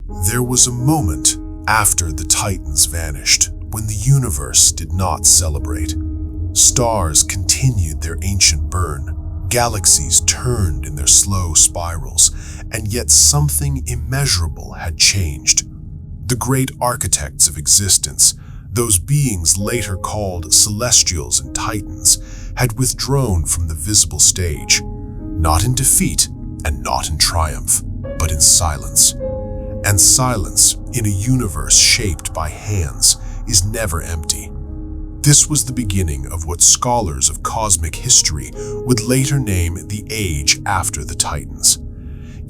There was a moment after the Titans vanished when the universe did not celebrate. Stars continued their ancient burn, galaxies turned in their slow spirals, and yet something immeasurable had changed. The great architects of existence, those beings later called celestials and titans, had withdrawn from the visible stage, not in defeat and not in triumph, but in silence. And silence in a universe shaped by hands is never empty. This was the beginning of what scholars of cosmic history would later name the age after the Titans.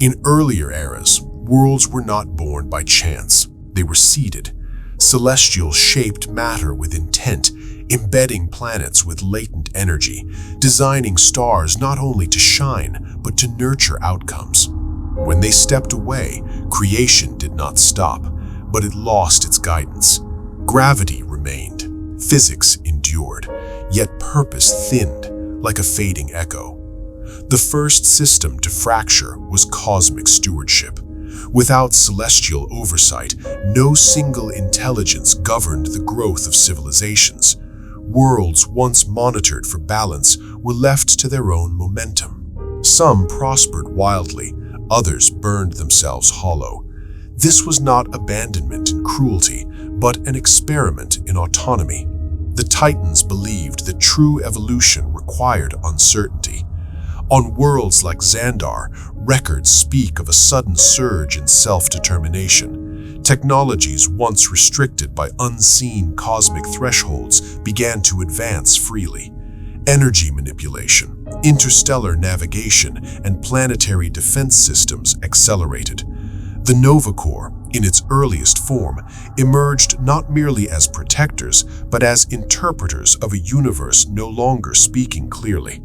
In earlier eras, worlds were not born by chance. They were seeded. Celestials shaped matter with intent, embedding planets with latent energy, designing stars not only to shine, but to nurture outcomes. When they stepped away, creation did not stop, but it lost its guidance. Gravity remained, physics endured, yet purpose thinned like a fading echo. The first system to fracture was cosmic stewardship. Without celestial oversight, no single intelligence governed the growth of civilizations. Worlds once monitored for balance were left to their own momentum. Some prospered wildly, others burned themselves hollow. This was not abandonment and cruelty, but an experiment in autonomy. The Titans believed that true evolution required uncertainty. On worlds like Xandar, records speak of a sudden surge in self-determination. Technologies once restricted by unseen cosmic thresholds began to advance freely. Energy manipulation, interstellar navigation, and planetary defense systems accelerated. The Nova Corps, in its earliest form, emerged not merely as protectors, but as interpreters of a universe no longer speaking clearly.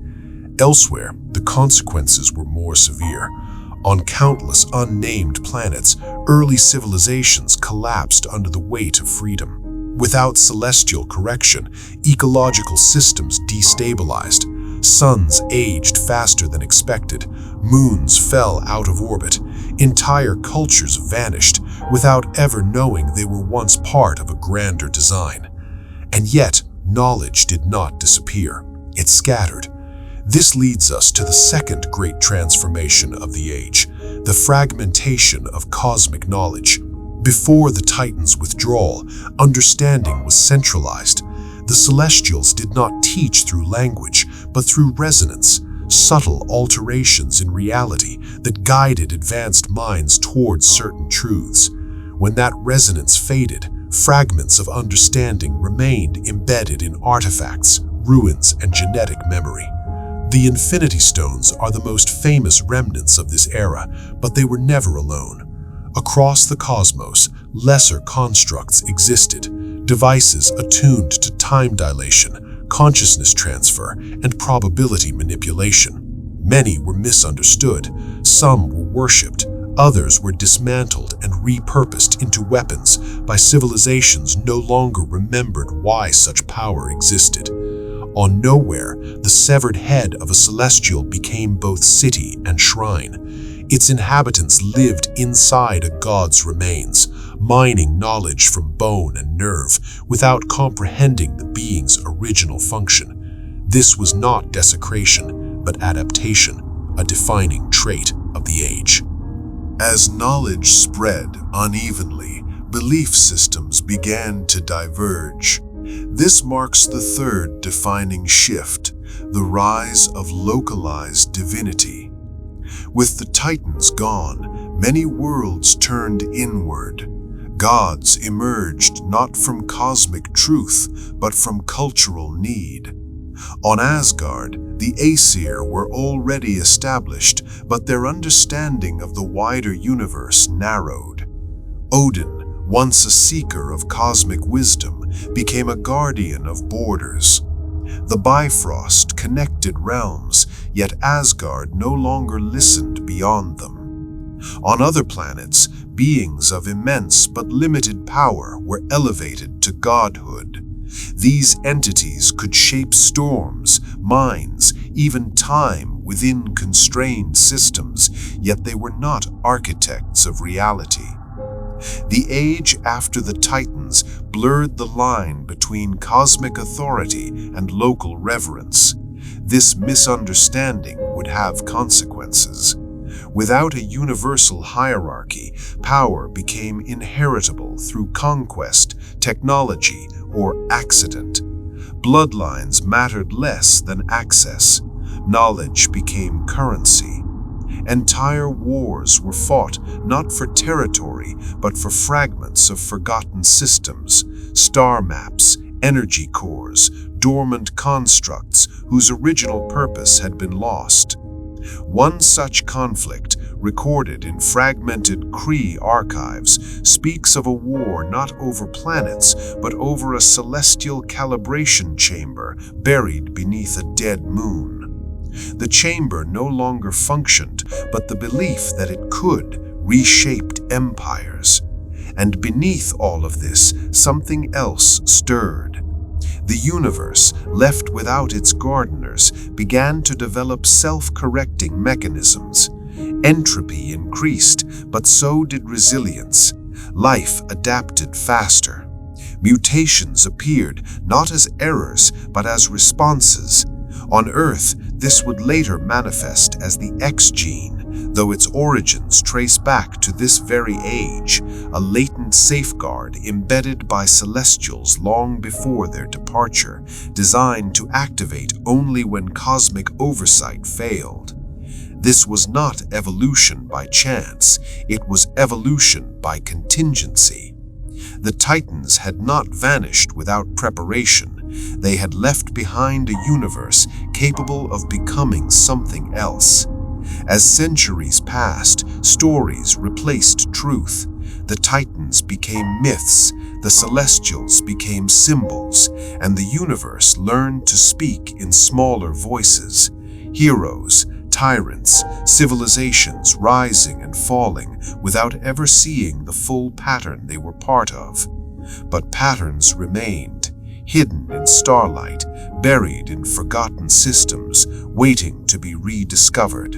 Elsewhere, the consequences were more severe. On countless unnamed planets, early civilizations collapsed under the weight of freedom. Without celestial correction, ecological systems destabilized. Suns aged faster than expected. Moons fell out of orbit. Entire cultures vanished without ever knowing they were once part of a grander design. And yet, knowledge did not disappear. It scattered. This leads us to the second great transformation of the age, the fragmentation of cosmic knowledge. Before the Titans' withdrawal, understanding was centralized. The Celestials did not teach through language, but through resonance, subtle alterations in reality that guided advanced minds towards certain truths. When that resonance faded, fragments of understanding remained embedded in artifacts, ruins, and genetic memory. The Infinity Stones are the most famous remnants of this era, but they were never alone. Across the cosmos, lesser constructs existed, devices attuned to time dilation, consciousness transfer, and probability manipulation. Many were misunderstood, some were worshipped, others were dismantled and repurposed into weapons by civilizations no longer remembered why such power existed. On Nowhere, the severed head of a celestial became both city and shrine. Its inhabitants lived inside a god's remains, mining knowledge from bone and nerve without comprehending the being's original function. This was not desecration, but adaptation, a defining trait of the age. As knowledge spread unevenly, belief systems began to diverge. This marks the third defining shift, the rise of localized divinity. With the Titans gone, many worlds turned inward. Gods emerged not from cosmic truth, but from cultural need. On Asgard, the Aesir were already established, but their understanding of the wider universe narrowed. Odin, once a seeker of cosmic wisdom, became a guardian of borders. The Bifrost connected realms, yet Asgard no longer listened beyond them. On other planets, beings of immense but limited power were elevated to godhood. These entities could shape storms, minds, even time within constrained systems, yet they were not architects of reality. The age after the Titans blurred the line between cosmic authority and local reverence. This misunderstanding would have consequences. Without a universal hierarchy, power became inheritable through conquest, technology, or accident. Bloodlines mattered less than access. Knowledge became currency. Entire wars were fought not for territory, but for fragments of forgotten systems, star maps, energy cores, dormant constructs whose original purpose had been lost. One such conflict, recorded in fragmented Kree archives, speaks of a war not over planets, but over a celestial calibration chamber buried beneath a dead moon. The chamber no longer functioned, but the belief that it could reshaped empires. And beneath all of this, something else stirred. The universe, left without its gardeners, began to develop self-correcting mechanisms. Entropy increased, but so did resilience. Life adapted faster. Mutations appeared not as errors, but as responses. On Earth, this would later manifest as the X gene, though its origins trace back to this very age, a latent safeguard embedded by Celestials long before their departure, designed to activate only when cosmic oversight failed. This was not evolution by chance, it was evolution by contingency. The Titans had not vanished without preparation. They had left behind a universe capable of becoming something else. As centuries passed, stories replaced truth. The Titans became myths, the Celestials became symbols, and the universe learned to speak in smaller voices. Heroes, tyrants, civilizations rising and falling without ever seeing the full pattern they were part of. But patterns remained, hidden in starlight, buried in forgotten systems, waiting to be rediscovered.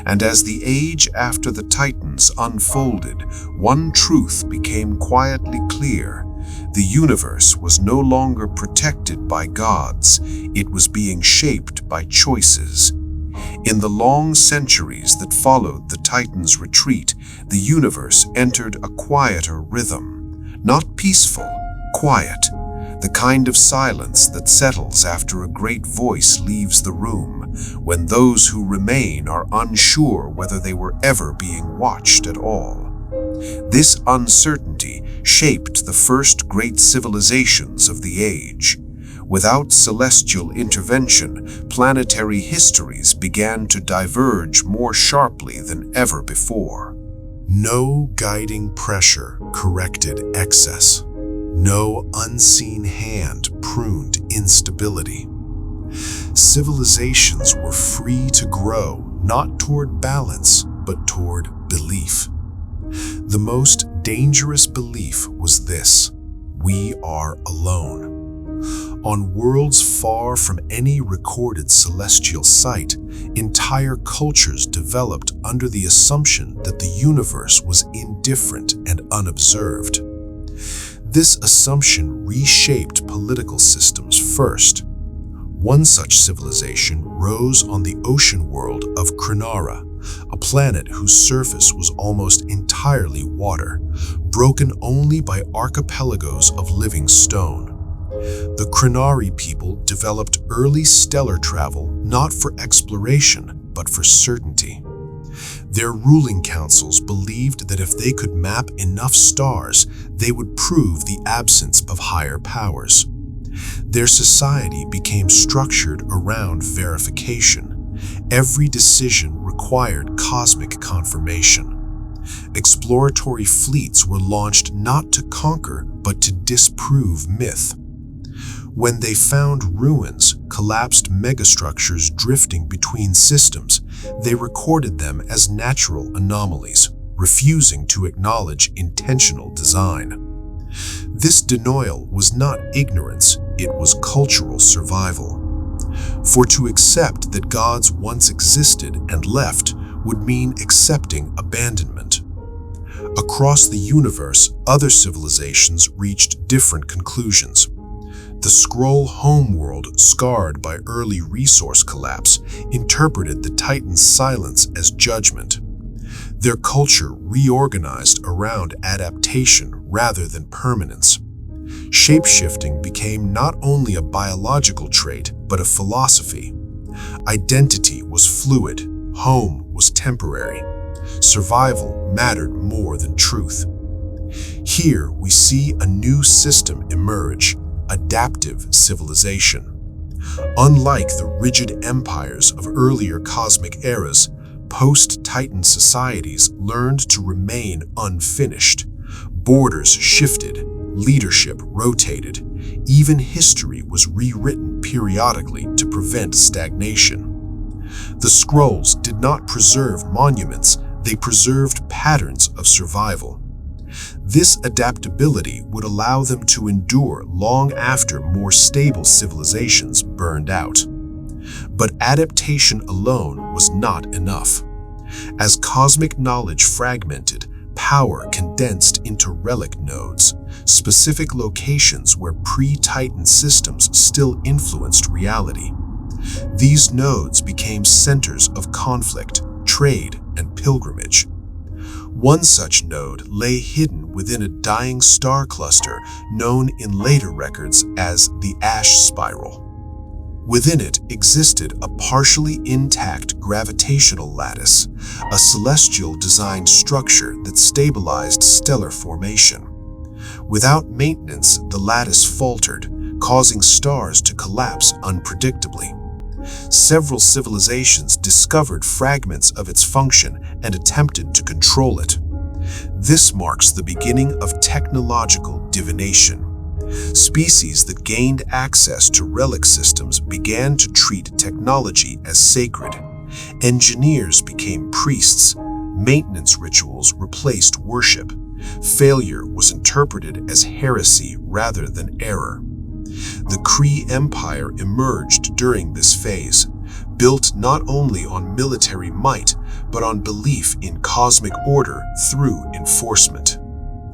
And as the age after the Titans unfolded, one truth became quietly clear. The universe was no longer protected by gods, it was being shaped by choices. In the long centuries that followed the Titans' retreat, the universe entered a quieter rhythm. Not peaceful, quiet. The kind of silence that settles after a great voice leaves the room, when those who remain are unsure whether they were ever being watched at all. This uncertainty shaped the first great civilizations of the age. Without celestial intervention, planetary histories began to diverge more sharply than ever before. No guiding pressure corrected excess. No unseen hand pruned instability. Civilizations were free to grow, not toward balance, but toward belief. The most dangerous belief was this: we are alone. On worlds far from any recorded celestial site, entire cultures developed under the assumption that the universe was indifferent and unobserved. This assumption reshaped political systems first. One such civilization rose on the ocean world of Krenara, a planet whose surface was almost entirely water, broken only by archipelagos of living stone. The Krenari people developed early stellar travel not for exploration, but for certainty. Their ruling councils believed that if they could map enough stars, they would prove the absence of higher powers. Their society became structured around verification. Every decision required cosmic confirmation. Exploratory fleets were launched not to conquer, but to disprove myth. When they found ruins, collapsed megastructures drifting between systems, they recorded them as natural anomalies, refusing to acknowledge intentional design. This denial was not ignorance, it was cultural survival. For to accept that gods once existed and left would mean accepting abandonment. Across the universe, other civilizations reached different conclusions. The Skrull homeworld, scarred by early resource collapse, interpreted the Titans' silence as judgment. Their culture reorganized around adaptation rather than permanence. Shapeshifting became not only a biological trait, but a philosophy. Identity was fluid, home was temporary. Survival mattered more than truth. Here we see a new system emerge, adaptive civilization. Unlike the rigid empires of earlier cosmic eras, post-Titan societies learned to remain unfinished. Borders shifted, leadership rotated, even history was rewritten periodically to prevent stagnation. The Skrulls did not preserve monuments, they preserved patterns of survival. This adaptability would allow them to endure long after more stable civilizations burned out. But adaptation alone was not enough. As cosmic knowledge fragmented, power condensed into relic nodes, specific locations where pre-Titan systems still influenced reality. These nodes became centers of conflict, trade, and pilgrimage. One such node lay hidden within a dying star cluster known in later records as the Ash Spiral. Within it existed a partially intact gravitational lattice, a celestial-designed structure that stabilized stellar formation. Without maintenance, the lattice faltered, causing stars to collapse unpredictably. Several civilizations discovered fragments of its function and attempted to control it. This marks the beginning of technological divination. Species that gained access to relic systems began to treat technology as sacred. Engineers became priests. Maintenance rituals replaced worship. Failure was interpreted as heresy rather than error. The Kree Empire emerged during this phase, built not only on military might, but on belief in cosmic order through enforcement.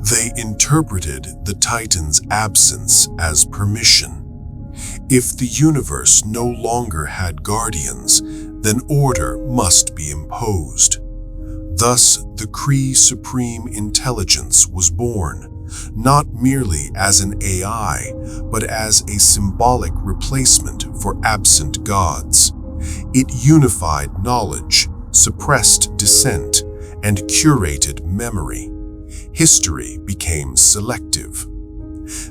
They interpreted the Titans' absence as permission. If the universe no longer had guardians, then order must be imposed. Thus, the Kree Supreme Intelligence was born, not merely as an AI, but as a symbolic replacement for absent gods. It unified knowledge, suppressed dissent, and curated memory. History became selective.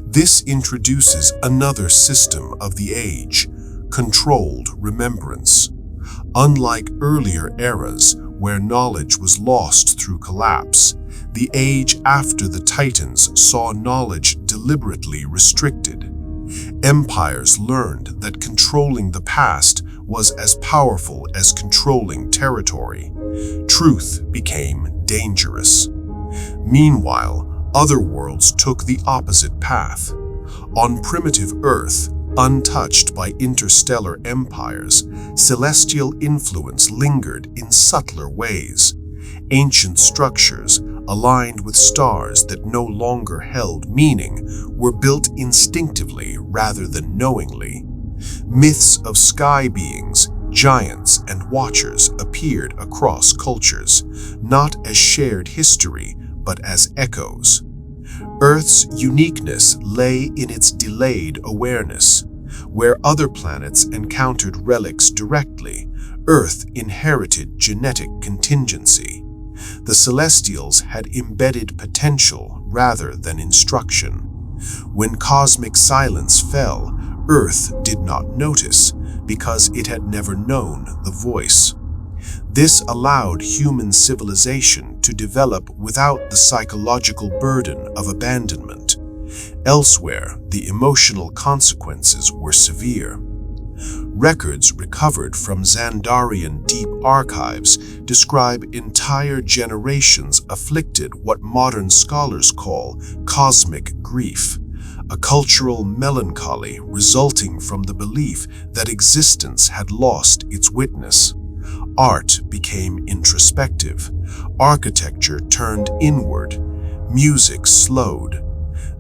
This introduces another system of the age, controlled remembrance. Unlike earlier eras where knowledge was lost through collapse, the age after the Titans saw knowledge deliberately restricted. Empires learned that controlling the past was as powerful as controlling territory. Truth became dangerous. Meanwhile, other worlds took the opposite path. On primitive Earth, untouched by interstellar empires, celestial influence lingered in subtler ways. Ancient structures, aligned with stars that no longer held meaning, were built instinctively rather than knowingly. Myths of sky beings, giants, and watchers appeared across cultures, not as shared history, but as echoes. Earth's uniqueness lay in its delayed awareness. Where other planets encountered relics directly, Earth inherited genetic contingency. The Celestials had embedded potential rather than instruction. When cosmic silence fell, Earth did not notice because it had never known the voice. This allowed human civilization to develop without the psychological burden of abandonment. Elsewhere, the emotional consequences were severe. Records recovered from Xandarian deep archives describe entire generations afflicted what modern scholars call cosmic grief, a cultural melancholy resulting from the belief that existence had lost its witness. Art became introspective. Architecture turned inward. Music slowed.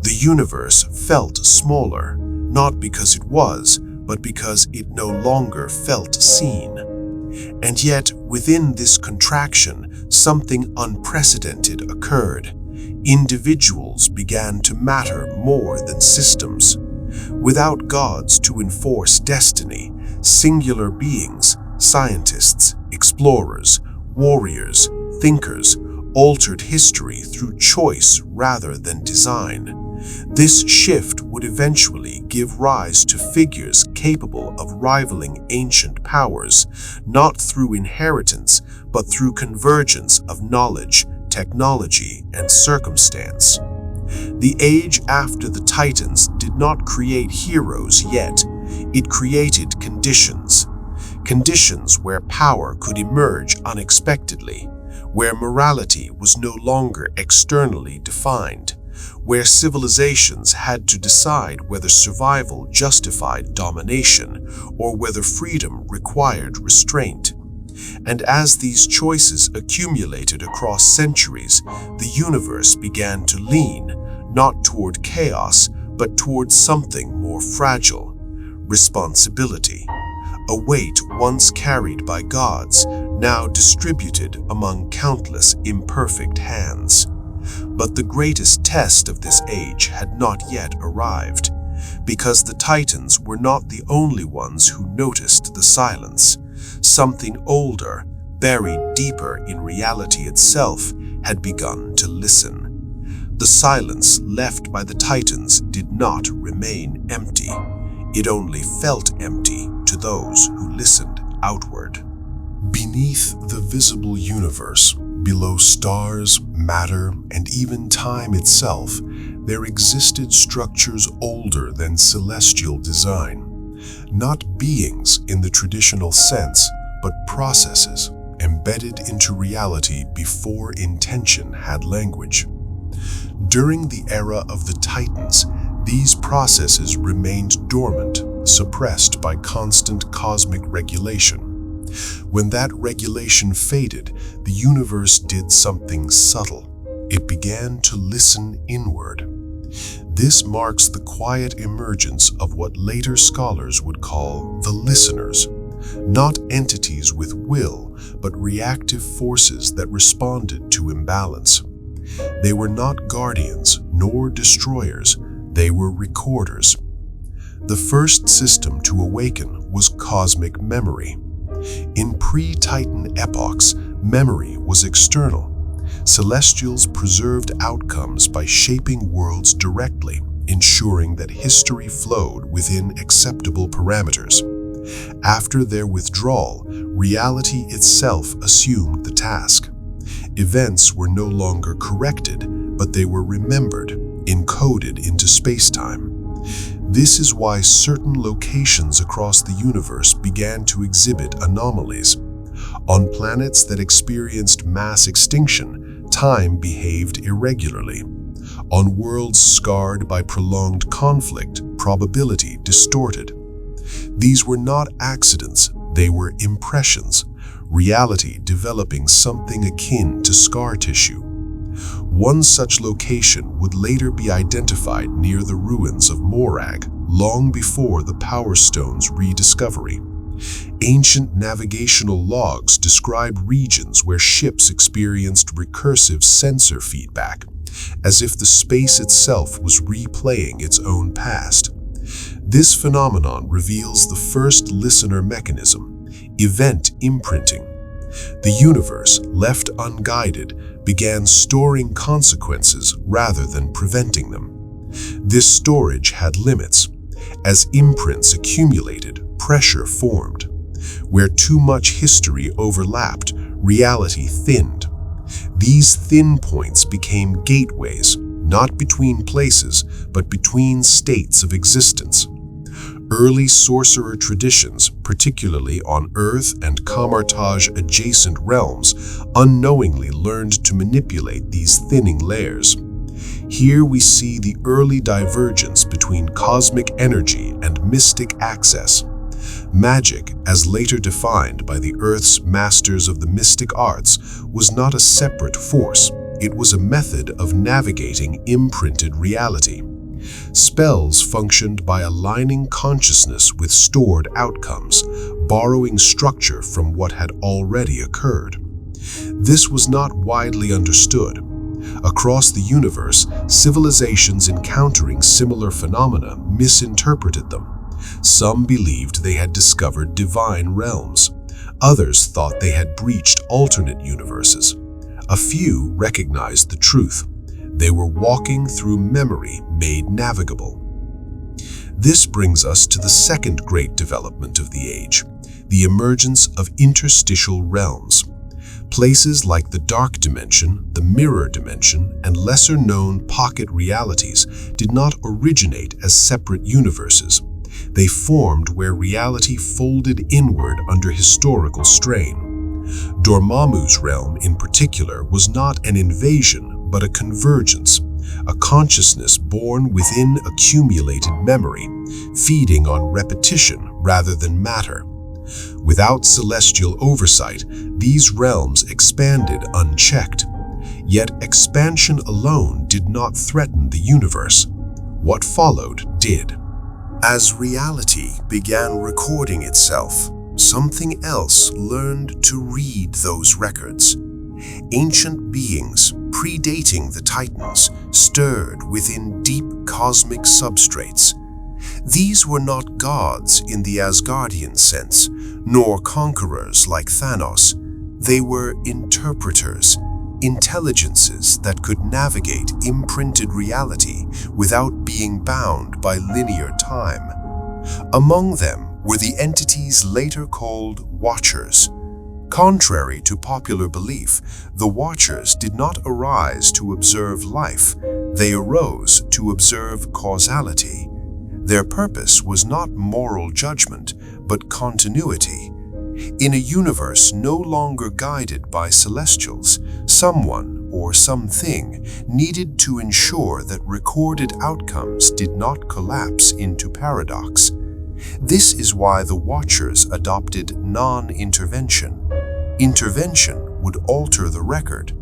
The universe felt smaller, not because it was, but because it no longer felt seen. And yet, within this contraction, something unprecedented occurred. Individuals began to matter more than systems. Without gods to enforce destiny, singular beings, scientists, explorers, warriors, thinkers, altered history through choice rather than design. This shift would eventually give rise to figures capable of rivaling ancient powers, not through inheritance, but through convergence of knowledge, technology, and circumstance. The age after the Titans did not create heroes yet. It created conditions. Conditions where power could emerge unexpectedly, where morality was no longer externally defined, where civilizations had to decide whether survival justified domination or whether freedom required restraint. And as these choices accumulated across centuries, the universe began to lean, not toward chaos, but toward something more fragile: responsibility. A weight once carried by gods, now distributed among countless imperfect hands. But the greatest test of this age had not yet arrived, because the Titans were not the only ones who noticed the silence. Something older, buried deeper in reality itself, had begun to listen. The silence left by the Titans did not remain empty. It only felt empty to those who listened outward. Beneath the visible universe, below stars, matter, and even time itself, there existed structures older than celestial design. Not beings in the traditional sense, but processes embedded into reality before intention had language. During the era of the Titans, these processes remained dormant, suppressed by constant cosmic regulation. When that regulation faded, the universe did something subtle. It began to listen inward. This marks the quiet emergence of what later scholars would call the listeners, not entities with will, but reactive forces that responded to imbalance. They were not guardians nor destroyers, they were recorders. The first system to awaken was cosmic memory. In pre-Titan epochs, memory was external. Celestials preserved outcomes by shaping worlds directly, ensuring that history flowed within acceptable parameters. After their withdrawal, reality itself assumed the task. Events were no longer corrected, but they were remembered, encoded into space-time. This is why certain locations across the universe began to exhibit anomalies. On planets that experienced mass extinction, time behaved irregularly. On worlds scarred by prolonged conflict, probability distorted. These were not accidents, they were impressions, reality developing something akin to scar tissue. One such location would later be identified near the ruins of Morag, long before the Power Stone's rediscovery. Ancient navigational logs describe regions where ships experienced recursive sensor feedback, as if the space itself was replaying its own past. This phenomenon reveals the first listener mechanism: event imprinting. The universe, left unguided, began storing consequences rather than preventing them. This storage had limits. As imprints accumulated, pressure formed. Where too much history overlapped, reality thinned. These thin points became gateways, not between places, but between states of existence. Early sorcerer traditions, particularly on Earth and Kamartaj-adjacent realms, unknowingly learned to manipulate these thinning layers. Here we see the early divergence between cosmic energy and mystic access. Magic, as later defined by the Earth's masters of the mystic arts, was not a separate force. It was a method of navigating imprinted reality. Spells functioned by aligning consciousness with stored outcomes, borrowing structure from what had already occurred. This was not widely understood. Across the universe, civilizations encountering similar phenomena misinterpreted them. Some believed they had discovered divine realms. Others thought they had breached alternate universes. A few recognized the truth. They were walking through memory made navigable. This brings us to the second great development of the age, the emergence of interstitial realms. Places like the dark dimension, the mirror dimension, and lesser-known pocket realities did not originate as separate universes. They formed where reality folded inward under historical strain. Dormammu's realm, in particular, was not an invasion, but a convergence, a consciousness born within accumulated memory, feeding on repetition rather than matter. Without celestial oversight, these realms expanded unchecked. Yet expansion alone did not threaten the universe. What followed did. As reality began recording itself, something else learned to read those records. Ancient beings, predating the Titans, stirred within deep cosmic substrates. These were not gods in the Asgardian sense, nor conquerors like Thanos. They were interpreters, intelligences that could navigate imprinted reality without being bound by linear time. Among them were the entities later called Watchers. Contrary to popular belief, the Watchers did not arise to observe life. They arose to observe causality. Their purpose was not moral judgment, but continuity. In a universe no longer guided by celestials, someone or something needed to ensure that recorded outcomes did not collapse into paradox. This is why the Watchers adopted non-intervention. Intervention would alter the record.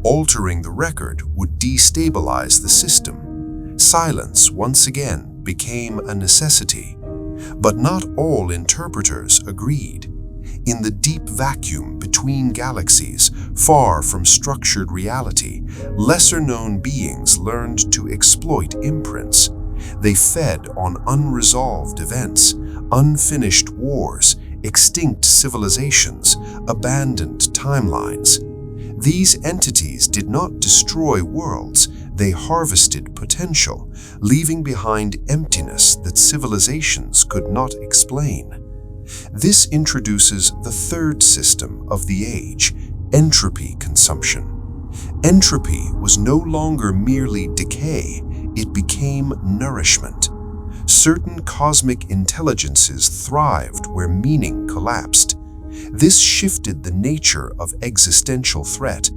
Altering the record would destabilize the system. Silence, once again, became a necessity. But not all interpreters agreed. In the deep vacuum between galaxies, far from structured reality, lesser-known beings learned to exploit imprints. They fed on unresolved events, unfinished wars, extinct civilizations, abandoned timelines. These entities did not destroy worlds, they harvested potential, leaving behind emptiness that civilizations could not explain. This introduces the third system of the age, entropy consumption. Entropy was no longer merely decay, it became nourishment. Certain cosmic intelligences thrived where meaning collapsed. This shifted the nature of existential threat.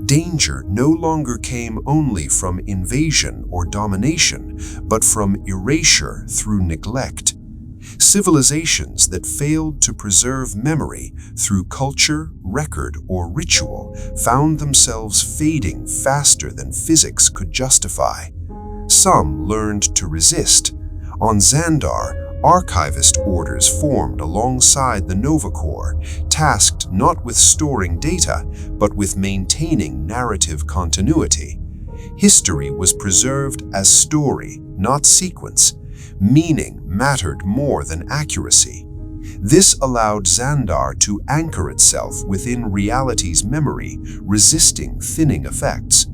Danger no longer came only from invasion or domination, but from erasure through neglect. Civilizations that failed to preserve memory through culture, record, or ritual found themselves fading faster than physics could justify. Some learned to resist. On Xandar, archivist orders formed alongside the Nova Corps, tasked not with storing data, but with maintaining narrative continuity. History was preserved as story, not sequence. Meaning mattered more than accuracy. This allowed Xandar to anchor itself within reality's memory, resisting thinning effects.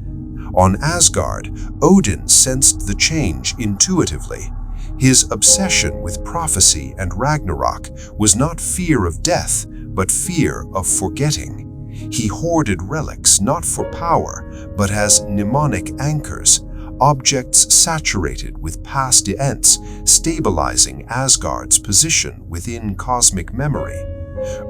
On Asgard, Odin sensed the change intuitively. His obsession with prophecy and Ragnarok was not fear of death, but fear of forgetting. He hoarded relics not for power, but as mnemonic anchors, objects saturated with past events, stabilizing Asgard's position within cosmic memory.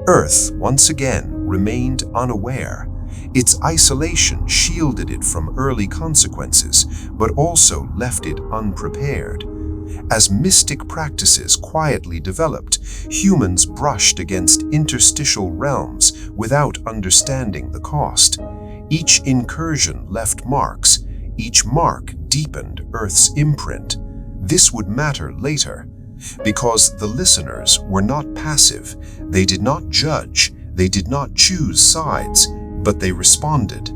Earth, once again, remained unaware. Its isolation shielded it from early consequences, but also left it unprepared. As mystic practices quietly developed, humans brushed against interstitial realms without understanding the cost. Each incursion left marks. Each mark deepened Earth's imprint. This would matter later, because the listeners were not passive. They did not judge. They did not choose sides, but they responded.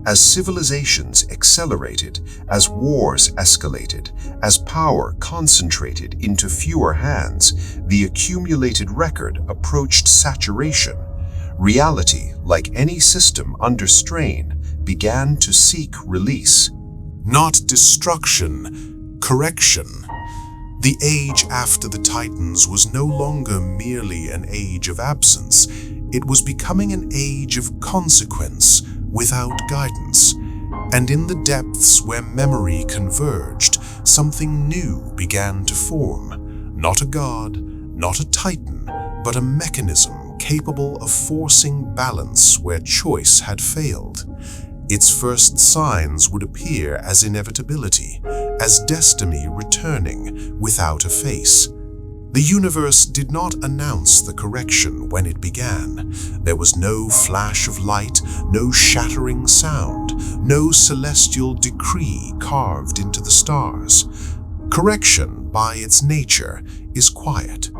As civilizations accelerated, as wars escalated, as power concentrated into fewer hands, the accumulated record approached saturation. Reality, like any system under strain, began to seek release. Not destruction, correction. The age after the Titans was no longer merely an age of absence. It was becoming an age of consequence without guidance. And in the depths where memory converged, something new began to form. Not a god, not a titan, but a mechanism capable of forcing balance where choice had failed. Its first signs would appear as inevitability, as destiny returning without a face. The universe did not announce the correction when it began. There was no flash of light, no shattering sound, no celestial decree carved into the stars. Correction, by its nature, is quiet.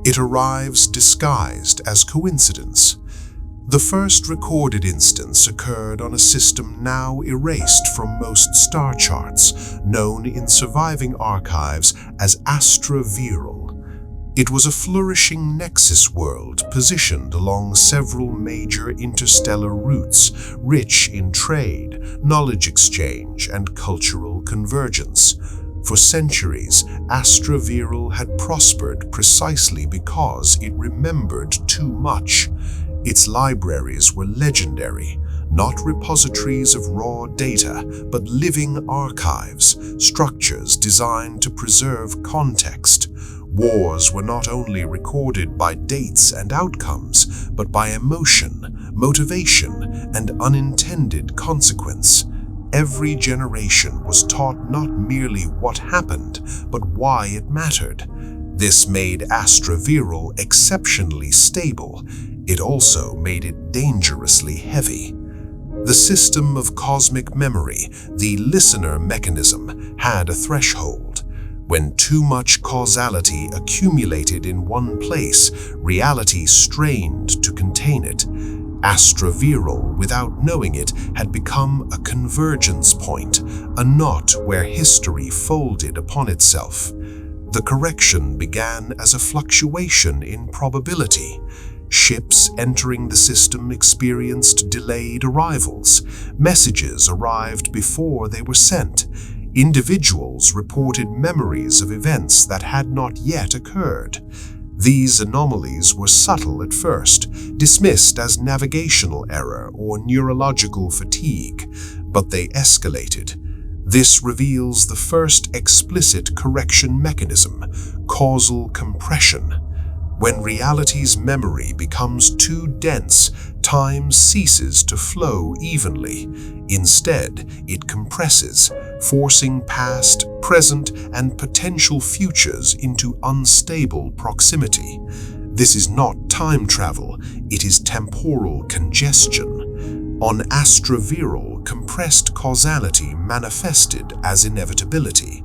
It arrives disguised as coincidence. The first recorded instance occurred on a system now erased from most star charts, known in surviving archives as Astra-Viral. It was a flourishing nexus world positioned along several major interstellar routes, rich in trade, knowledge exchange, and cultural convergence. For centuries, Astra-Viral had prospered precisely because it remembered too much. Its libraries were legendary, not repositories of raw data, but living archives, structures designed to preserve context. Wars were not only recorded by dates and outcomes, but by emotion, motivation, and unintended consequence. Every generation was taught not merely what happened, but why it mattered. This made Astra-Viral exceptionally stable. It also made it dangerously heavy. The system of cosmic memory, the listener mechanism, had a threshold. When too much causality accumulated in one place, reality strained to contain it. Astra-Viral, without knowing it, had become a convergence point, a knot where history folded upon itself. The correction began as a fluctuation in probability. Ships entering the system experienced delayed arrivals. Messages arrived before they were sent. Individuals reported memories of events that had not yet occurred. These anomalies were subtle at first, dismissed as navigational error or neurological fatigue, but they escalated. This reveals the first explicit correction mechanism, causal compression. When reality's memory becomes too dense, time ceases to flow evenly. Instead, it compresses, forcing past, present, and potential futures into unstable proximity. This is not time travel, it is temporal congestion. On Astra-Viral, compressed causality manifested as inevitability.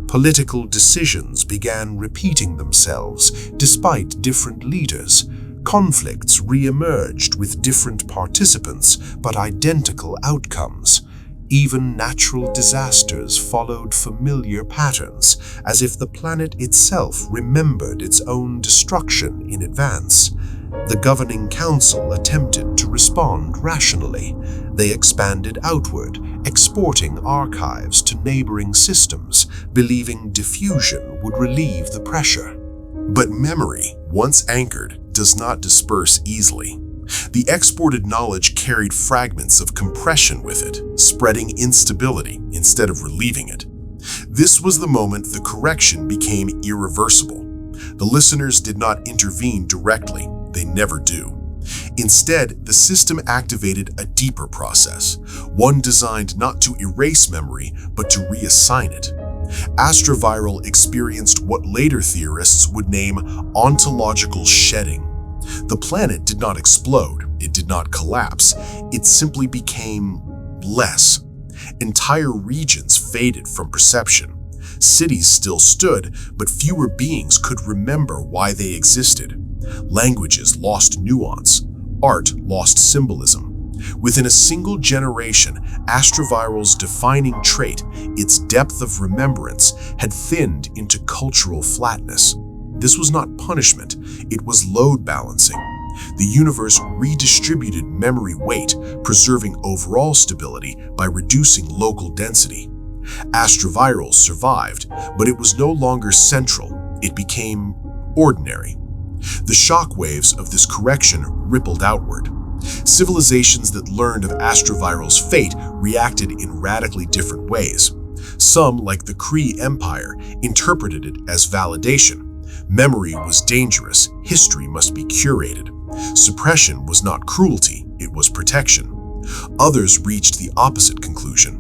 Political decisions began repeating themselves despite different leaders. Conflicts re-emerged with different participants but identical outcomes. Even natural disasters followed familiar patterns, as if the planet itself remembered its own destruction in advance. The governing council attempted to respond rationally. They expanded outward, exporting archives to neighboring systems, believing diffusion would relieve the pressure. But memory, once anchored, does not disperse easily. The exported knowledge carried fragments of compression with it, spreading instability instead of relieving it. This was the moment the correction became irreversible. The listeners did not intervene directly. They never do. Instead, the system activated a deeper process, one designed not to erase memory, but to reassign it. Astroviral experienced what later theorists would name ontological shedding. The planet did not explode, it did not collapse, it simply became less. Entire regions faded from perception. Cities still stood, but fewer beings could remember why they existed. Languages lost nuance, art lost symbolism. Within a single generation, Astroviral's defining trait, its depth of remembrance, had thinned into cultural flatness. This was not punishment, it was load balancing. The universe redistributed memory weight, preserving overall stability by reducing local density. Astroviral survived, but it was no longer central, it became ordinary. The shock waves of this correction rippled outward. Civilizations that learned of Astroviral's fate reacted in radically different ways. Some, like the Kree Empire, interpreted it as validation. Memory was dangerous, history must be curated. Suppression was not cruelty, it was protection. Others reached the opposite conclusion.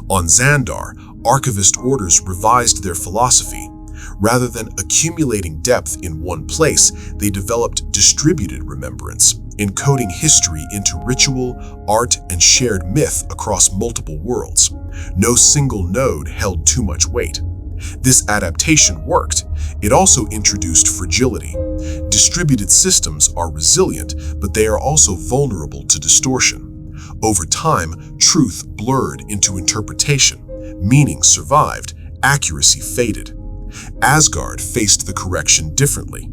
On Xandar, archivist orders revised their philosophy. Rather than accumulating depth in one place, they developed distributed remembrance, encoding history into ritual, art, and shared myth across multiple worlds. No single node held too much weight. This adaptation worked. It also introduced fragility. Distributed systems are resilient, but they are also vulnerable to distortion. Over time, truth blurred into interpretation. Meaning survived, accuracy faded. Asgard faced the correction differently.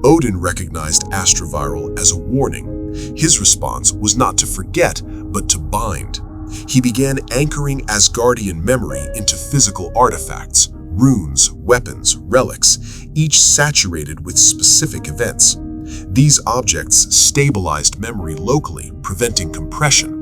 Odin recognized Astroviral as a warning. His response was not to forget, but to bind. He began anchoring Asgardian memory into physical artifacts, runes, weapons, relics, each saturated with specific events. These objects stabilized memory locally, preventing compression.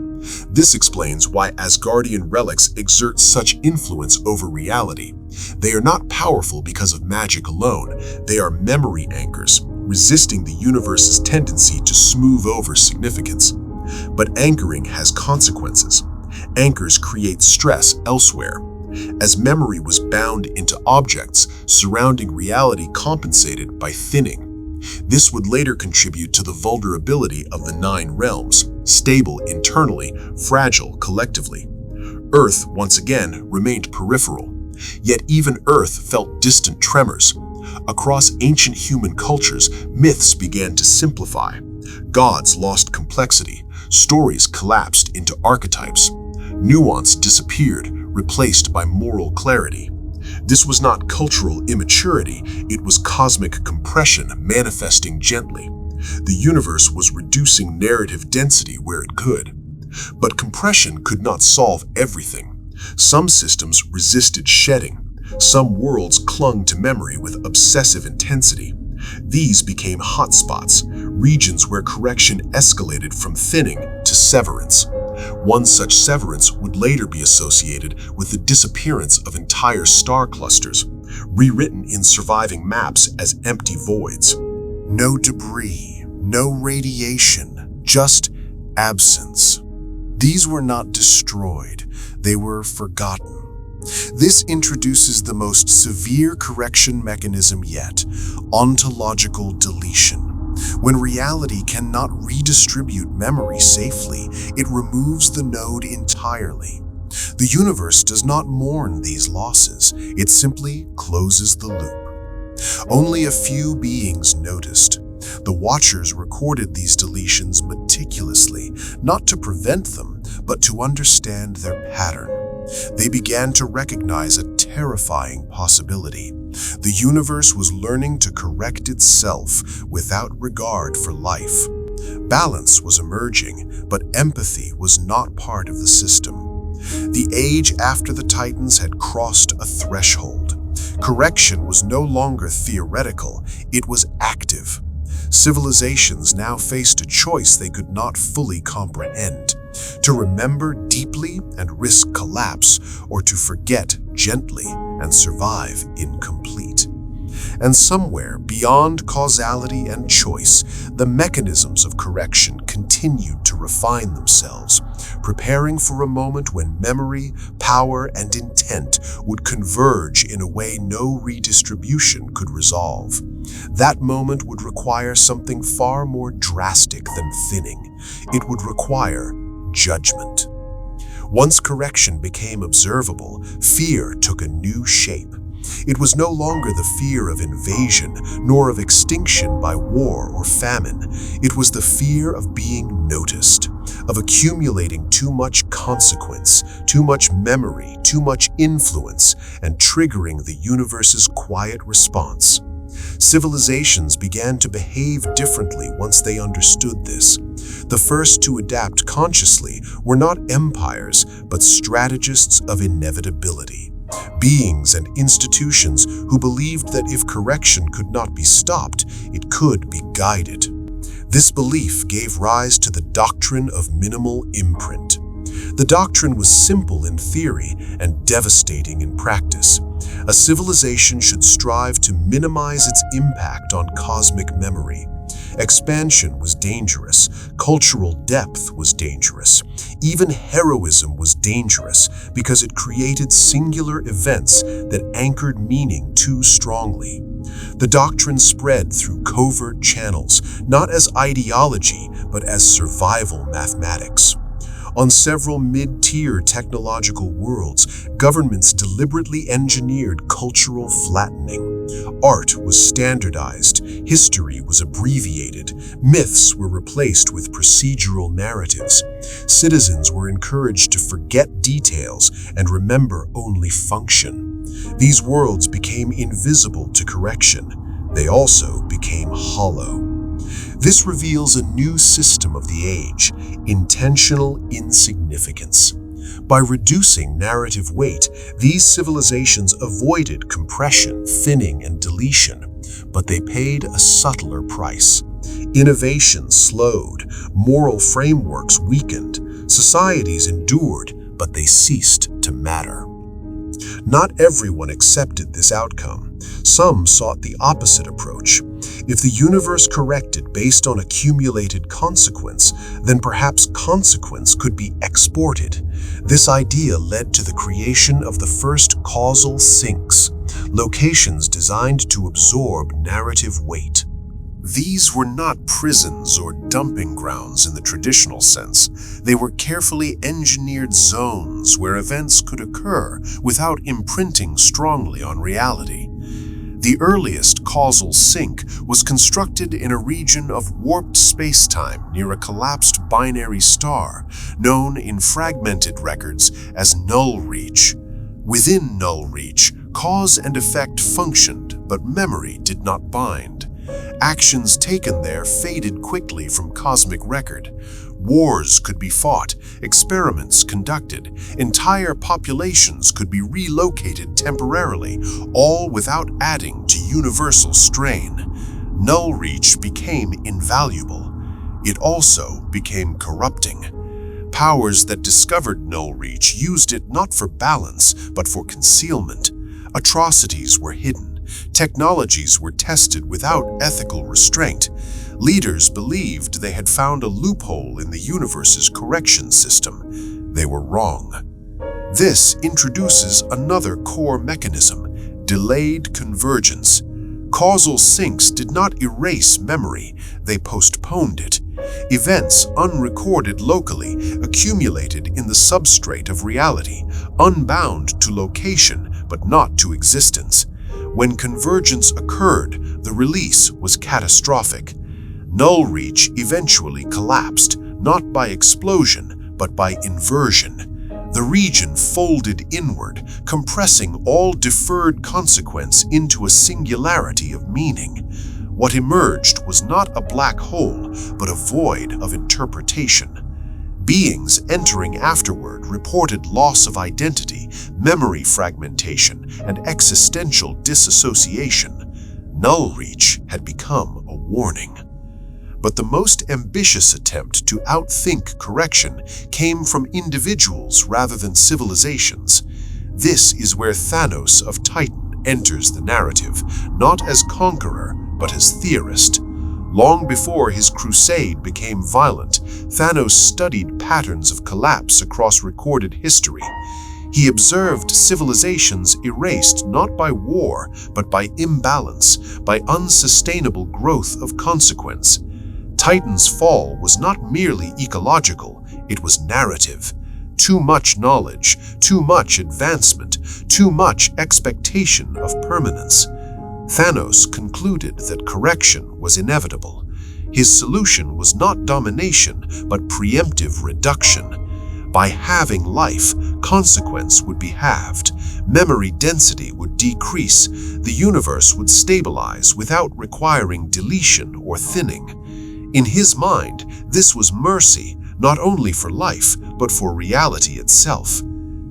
This explains why Asgardian relics exert such influence over reality. They are not powerful because of magic alone, they are memory anchors, resisting the universe's tendency to smooth over significance. But anchoring has consequences. Anchors create stress elsewhere. As memory was bound into objects, surrounding reality compensated by thinning. This would later contribute to the vulnerability of the 9 realms, stable internally, fragile collectively. Earth, once again, remained peripheral. Yet even Earth felt distant tremors. Across ancient human cultures, myths began to simplify. Gods lost complexity. Stories collapsed into archetypes. Nuance disappeared, replaced by moral clarity. This was not cultural immaturity, it was cosmic compression manifesting gently. The universe was reducing narrative density where it could. But compression could not solve everything. Some systems resisted shedding. Some worlds clung to memory with obsessive intensity. These became hotspots, regions where correction escalated from thinning to severance. One such severance would later be associated with the disappearance of entire star clusters, rewritten in surviving maps as empty voids. No debris, no radiation, just absence. These were not destroyed, they were forgotten. This introduces the most severe correction mechanism yet, ontological deletion. When reality cannot redistribute memory safely, it removes the node entirely. The universe does not mourn these losses, it simply closes the loop. Only a few beings noticed. The Watchers recorded these deletions meticulously, not to prevent them, but to understand their pattern. They began to recognize a terrifying possibility. The universe was learning to correct itself without regard for life. Balance was emerging, but empathy was not part of the system. The age after the Titans had crossed a threshold. Correction was no longer theoretical, it was active. Civilizations now faced a choice they could not fully comprehend: to remember deeply and risk collapse, or to forget gently and survive incomplete. And somewhere beyond causality and choice, the mechanisms of correction continued to refine themselves, preparing for a moment when memory, power, and intent would converge in a way no redistribution could resolve. That moment would require something far more drastic than thinning. It would require judgment. Once correction became observable, fear took a new shape. It was no longer the fear of invasion, nor of extinction by war or famine. It was the fear of being noticed, of accumulating too much consequence, too much memory, too much influence, and triggering the universe's quiet response. Civilizations began to behave differently once they understood this. The first to adapt consciously were not empires, but strategists of inevitability. Beings and institutions who believed that if correction could not be stopped, it could be guided. This belief gave rise to the doctrine of minimal imprint. The doctrine was simple in theory and devastating in practice. A civilization should strive to minimize its impact on cosmic memory. Expansion was dangerous, cultural depth was dangerous, even heroism was dangerous because it created singular events that anchored meaning too strongly. The doctrine spread through covert channels, not as ideology, but as survival mathematics. On several mid-tier technological worlds, governments deliberately engineered cultural flattening. Art was standardized, history was abbreviated, myths were replaced with procedural narratives. Citizens were encouraged to forget details and remember only function. These worlds became invisible to correction. They also became hollow. This reveals a new system of the age, intentional insignificance. By reducing narrative weight, these civilizations avoided compression, thinning, and deletion, but they paid a subtler price. Innovation slowed, moral frameworks weakened, societies endured, but they ceased to matter. Not everyone accepted this outcome. Some sought the opposite approach. If the universe corrected based on accumulated consequence, then perhaps consequence could be exported. This idea led to the creation of the first causal sinks, locations designed to absorb narrative weight. These were not prisons or dumping grounds in the traditional sense. They were carefully engineered zones where events could occur without imprinting strongly on reality. The earliest causal sink was constructed in a region of warped spacetime near a collapsed binary star, known in fragmented records as null reach. Within null reach, cause and effect functioned, but memory did not bind. Actions taken there faded quickly from cosmic record. Wars could be fought, experiments conducted, entire populations could be relocated temporarily, all without adding to universal strain. Null reach became invaluable. It also became corrupting. Powers that discovered null reach used it not for balance, but for concealment. Atrocities were hidden. Technologies were tested without ethical restraint. Leaders believed they had found a loophole in the universe's correction system. They were wrong. This introduces another core mechanism: delayed convergence. Causal sinks did not erase memory, they postponed it. Events unrecorded locally accumulated in the substrate of reality, unbound to location but not to existence. When convergence occurred, the release was catastrophic. Null reach eventually collapsed, not by explosion, but by inversion. The region folded inward, compressing all deferred consequence into a singularity of meaning. What emerged was not a black hole, but a void of interpretation. Beings entering afterward reported loss of identity, memory fragmentation, and existential disassociation. Null reach had become a warning. But the most ambitious attempt to outthink correction came from individuals rather than civilizations. This is where Thanos of Titan enters the narrative, not as conqueror, but as theorist. Long before his crusade became violent, Thanos studied patterns of collapse across recorded history. He observed civilizations erased not by war, but by imbalance, by unsustainable growth of consequence. Titan's fall was not merely ecological, it was narrative. Too much knowledge, too much advancement, too much expectation of permanence. Thanos concluded that correction was inevitable. His solution was not domination, but preemptive reduction. By halving life, consequence would be halved, memory density would decrease, the universe would stabilize without requiring deletion or thinning. In his mind, this was mercy, not only for life, but for reality itself.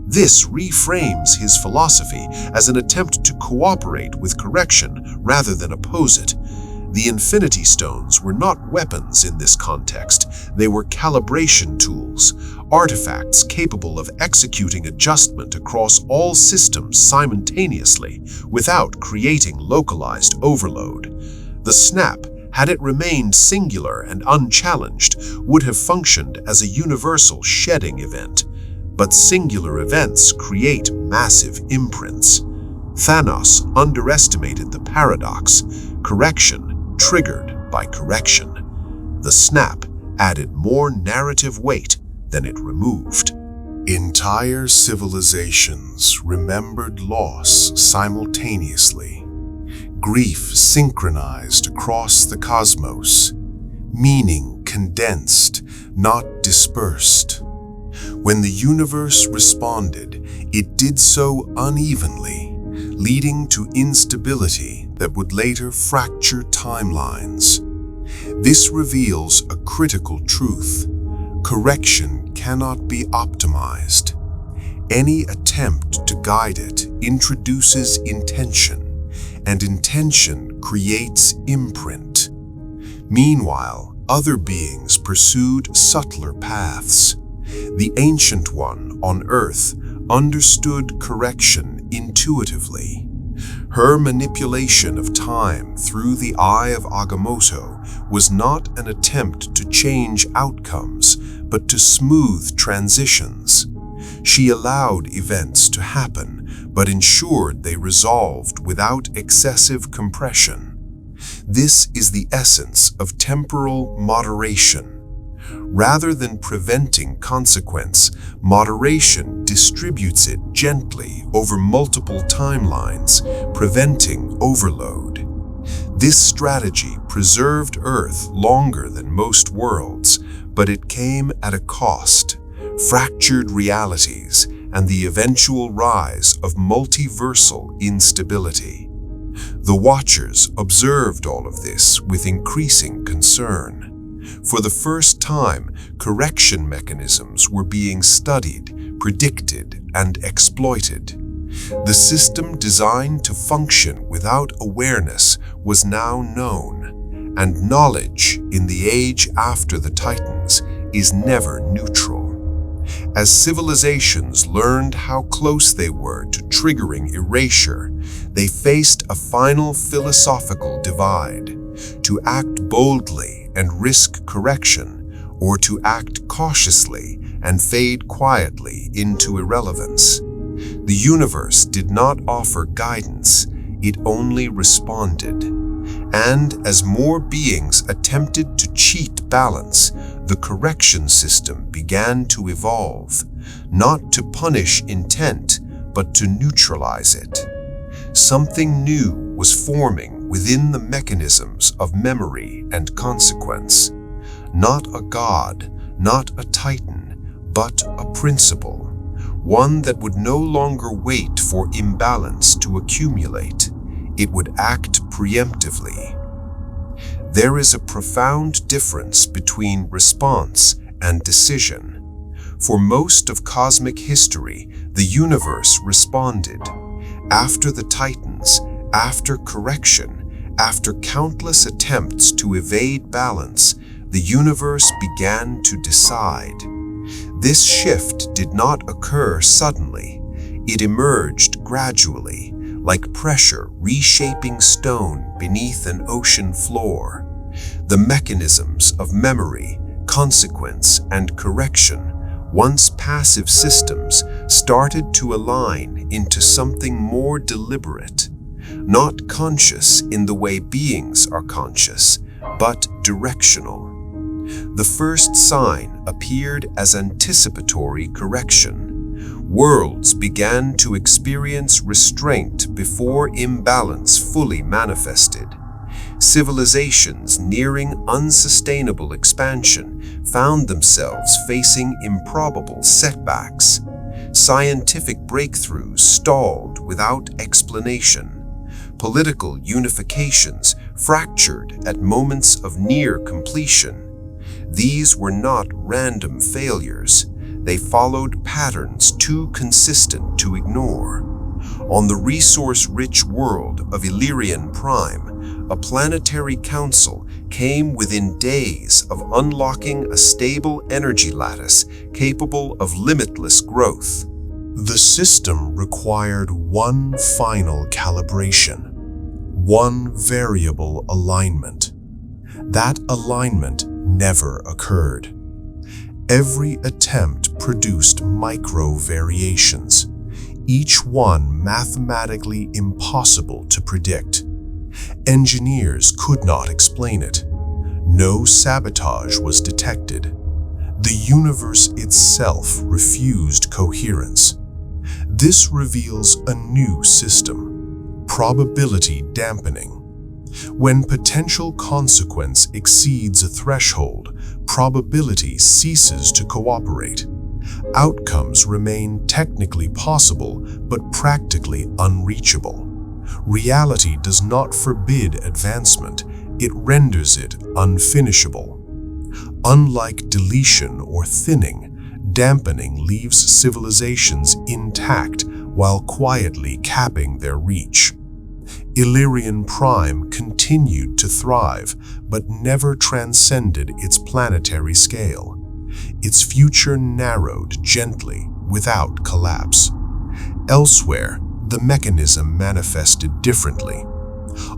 This reframes his philosophy as an attempt to cooperate with correction rather than oppose it. The Infinity Stones were not weapons in this context, they were calibration tools, artifacts capable of executing adjustment across all systems simultaneously without creating localized overload. The snap, had it remained singular and unchallenged, would have functioned as a universal shedding event. But singular events create massive imprints. Thanos underestimated the paradox, correction triggered by correction. The snap added more narrative weight than it removed. Entire civilizations remembered loss simultaneously. Grief synchronized across the cosmos, meaning condensed, not dispersed. When the universe responded, it did so unevenly, leading to instability that would later fracture timelines. This reveals a critical truth. Correction cannot be optimized. Any attempt to guide it introduces intention, and intention creates imprint. Meanwhile, other beings pursued subtler paths. The Ancient One on Earth understood correction intuitively. Her manipulation of time through the eye of Agamotto was not an attempt to change outcomes, but to smooth transitions. She allowed events to happen, but ensured they resolved without excessive compression. This is the essence of temporal moderation. Rather than preventing consequence, moderation distributes it gently over multiple timelines, preventing overload. This strategy preserved Earth longer than most worlds, but it came at a cost: fractured realities and the eventual rise of multiversal instability. The Watchers observed all of this with increasing concern. For the first time, correction mechanisms were being studied, predicted, and exploited. The system designed to function without awareness was now known, and knowledge in the age after the Titans is never neutral. As civilizations learned how close they were to triggering erasure, they faced a final philosophical divide: to act boldly and risk correction, or to act cautiously and fade quietly into irrelevance. The universe did not offer guidance, it only responded. And as more beings attempted to cheat balance, the correction system began to evolve, not to punish intent, but to neutralize it. Something new was forming within the mechanisms of memory and consequence. Not a god, not a titan, but a principle. One that would no longer wait for imbalance to accumulate. It would act preemptively. There is a profound difference between response and decision. For most of cosmic history, the universe responded. After the Titans, after correction, after countless attempts to evade balance, the universe began to decide. This shift did not occur suddenly. It emerged gradually, like pressure reshaping stone beneath an ocean floor. The mechanisms of memory, consequence, and correction, once passive systems, started to align into something more deliberate, not conscious in the way beings are conscious, but directional. The first sign appeared as anticipatory correction. Worlds began to experience restraint before imbalance fully manifested. Civilizations nearing unsustainable expansion found themselves facing improbable setbacks. Scientific breakthroughs stalled without explanation. Political unifications fractured at moments of near completion. These were not random failures. They followed patterns too consistent to ignore. On the resource-rich world of Illyrian Prime, a planetary council came within days of unlocking a stable energy lattice capable of limitless growth. The system required one final calibration, one variable alignment. That alignment never occurred. Every attempt produced micro-variations, each one mathematically impossible to predict. Engineers could not explain it. No sabotage was detected. The universe itself refused coherence. This reveals a new system, probability dampening. When potential consequence exceeds a threshold, probability ceases to cooperate. Outcomes remain technically possible, but practically unreachable. Reality does not forbid advancement, it renders it unfinishable. Unlike deletion or thinning, dampening leaves civilizations intact while quietly capping their reach. Illyrian Prime continued to thrive, but never transcended its planetary scale. Its future narrowed gently, without collapse. Elsewhere, the mechanism manifested differently.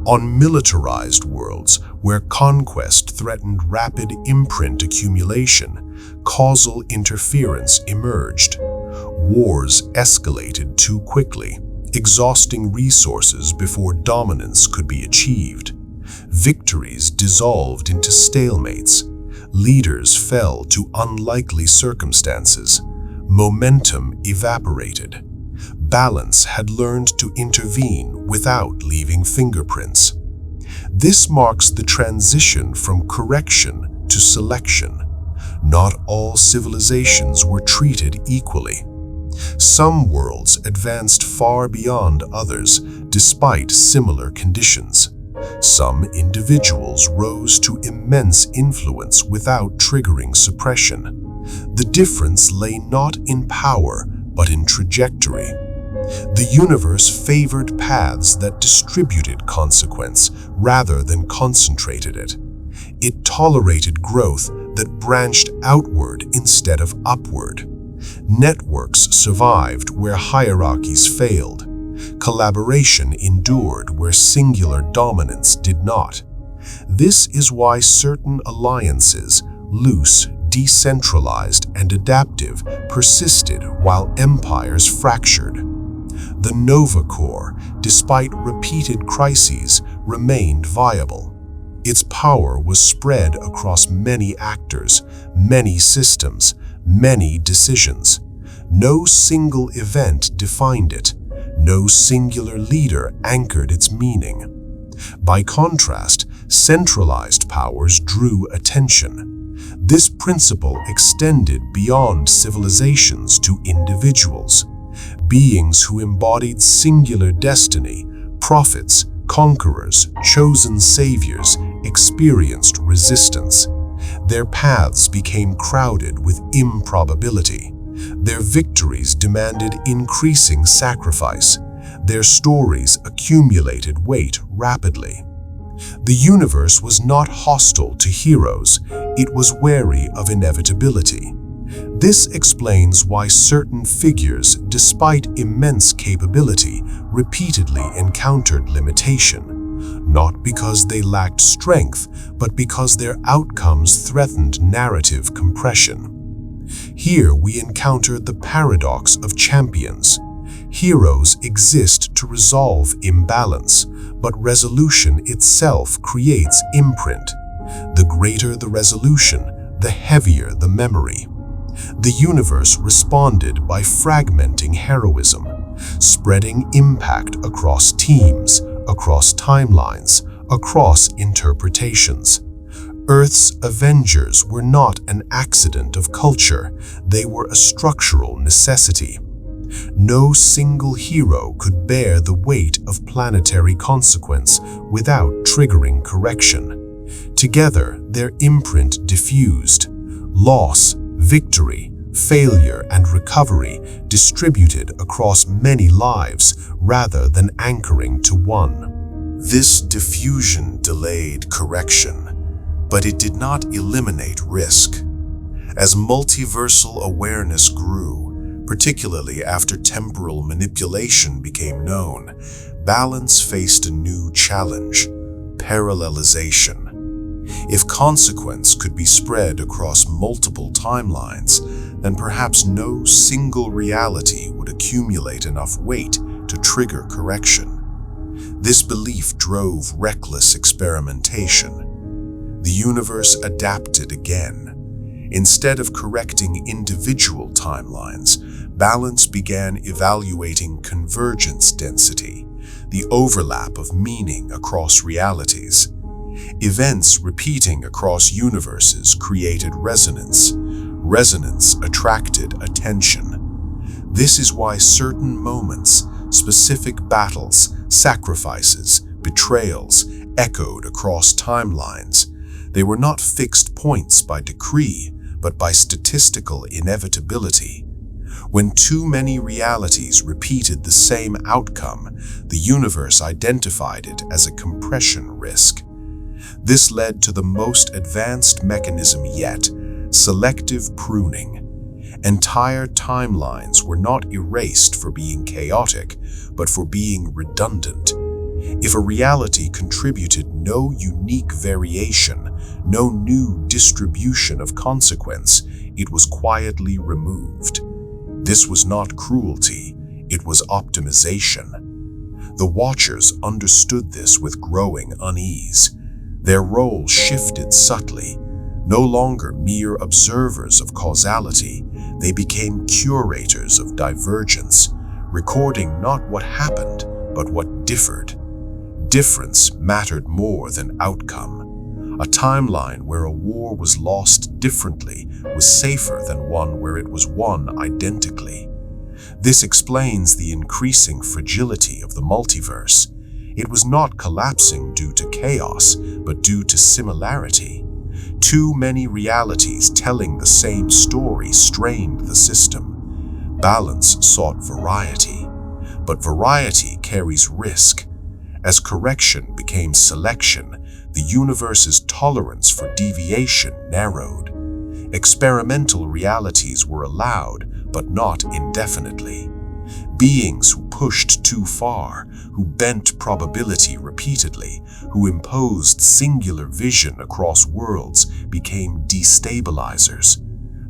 On militarized worlds, where conquest threatened rapid imprint accumulation, causal interference emerged. Wars escalated too quickly, exhausting resources before dominance could be achieved. Victories dissolved into stalemates. Leaders fell to unlikely circumstances. Momentum evaporated. Balance had learned to intervene without leaving fingerprints. This marks the transition from correction to selection. Not all civilizations were treated equally. Some worlds advanced far beyond others, despite similar conditions. Some individuals rose to immense influence without triggering suppression. The difference lay not in power, but in trajectory. The universe favored paths that distributed consequence rather than concentrated it. It tolerated growth that branched outward instead of upward. Networks survived where hierarchies failed. Collaboration endured where singular dominance did not. This is why certain alliances, loose, decentralized, and adaptive, persisted while empires fractured. The Nova Corps, despite repeated crises, remained viable. Its power was spread across many actors, many systems, many decisions. No single event defined it. No singular leader anchored its meaning. By contrast, centralized powers drew attention. This principle extended beyond civilizations to individuals. Beings who embodied singular destiny, prophets, conquerors, chosen saviors, experienced resistance. Their paths became crowded with improbability. Their victories demanded increasing sacrifice. Their stories accumulated weight rapidly. The universe was not hostile to heroes, it was wary of inevitability. This explains why certain figures, despite immense capability, repeatedly encountered limitation, not because they lacked strength, but because their outcomes threatened narrative compression. Here we encounter the paradox of champions. Heroes exist to resolve imbalance, but resolution itself creates imprint. The greater the resolution, the heavier the memory. The universe responded by fragmenting heroism, spreading impact across teams, across timelines, across interpretations. Earth's Avengers were not an accident of culture, they were a structural necessity. No single hero could bear the weight of planetary consequence without triggering correction. Together, their imprint diffused. Loss, victory, failure, and recovery distributed across many lives rather than anchoring to one. This diffusion delayed correction, but it did not eliminate risk. As multiversal awareness grew, particularly after temporal manipulation became known, balance faced a new challenge: parallelization. If consequence could be spread across multiple timelines, then perhaps no single reality would accumulate enough weight to trigger correction. This belief drove reckless experimentation. The universe adapted again. Instead of correcting individual timelines, balance began evaluating convergence density, the overlap of meaning across realities. Events repeating across universes created resonance. Resonance attracted attention. This is why certain moments, specific battles, sacrifices, betrayals, echoed across timelines. They were not fixed points by decree, but by statistical inevitability. When too many realities repeated the same outcome, the universe identified it as a compression risk. This led to the most advanced mechanism yet: selective pruning. Entire timelines were not erased for being chaotic, but for being redundant. If a reality contributed no unique variation, no new distribution of consequence, it was quietly removed. This was not cruelty, it was optimization. The Watchers understood this with growing unease. Their role shifted subtly. No longer mere observers of causality, they became curators of divergence, recording not what happened, but what differed. Difference mattered more than outcome. A timeline where a war was lost differently was safer than one where it was won identically. This explains the increasing fragility of the multiverse. It was not collapsing due to chaos, but due to similarity. Too many realities telling the same story strained the system. Balance sought variety, but variety carries risk. As correction became selection, the universe's tolerance for deviation narrowed. Experimental realities were allowed, but not indefinitely. Beings who pushed too far, who bent probability repeatedly, who imposed singular vision across worlds, became destabilizers.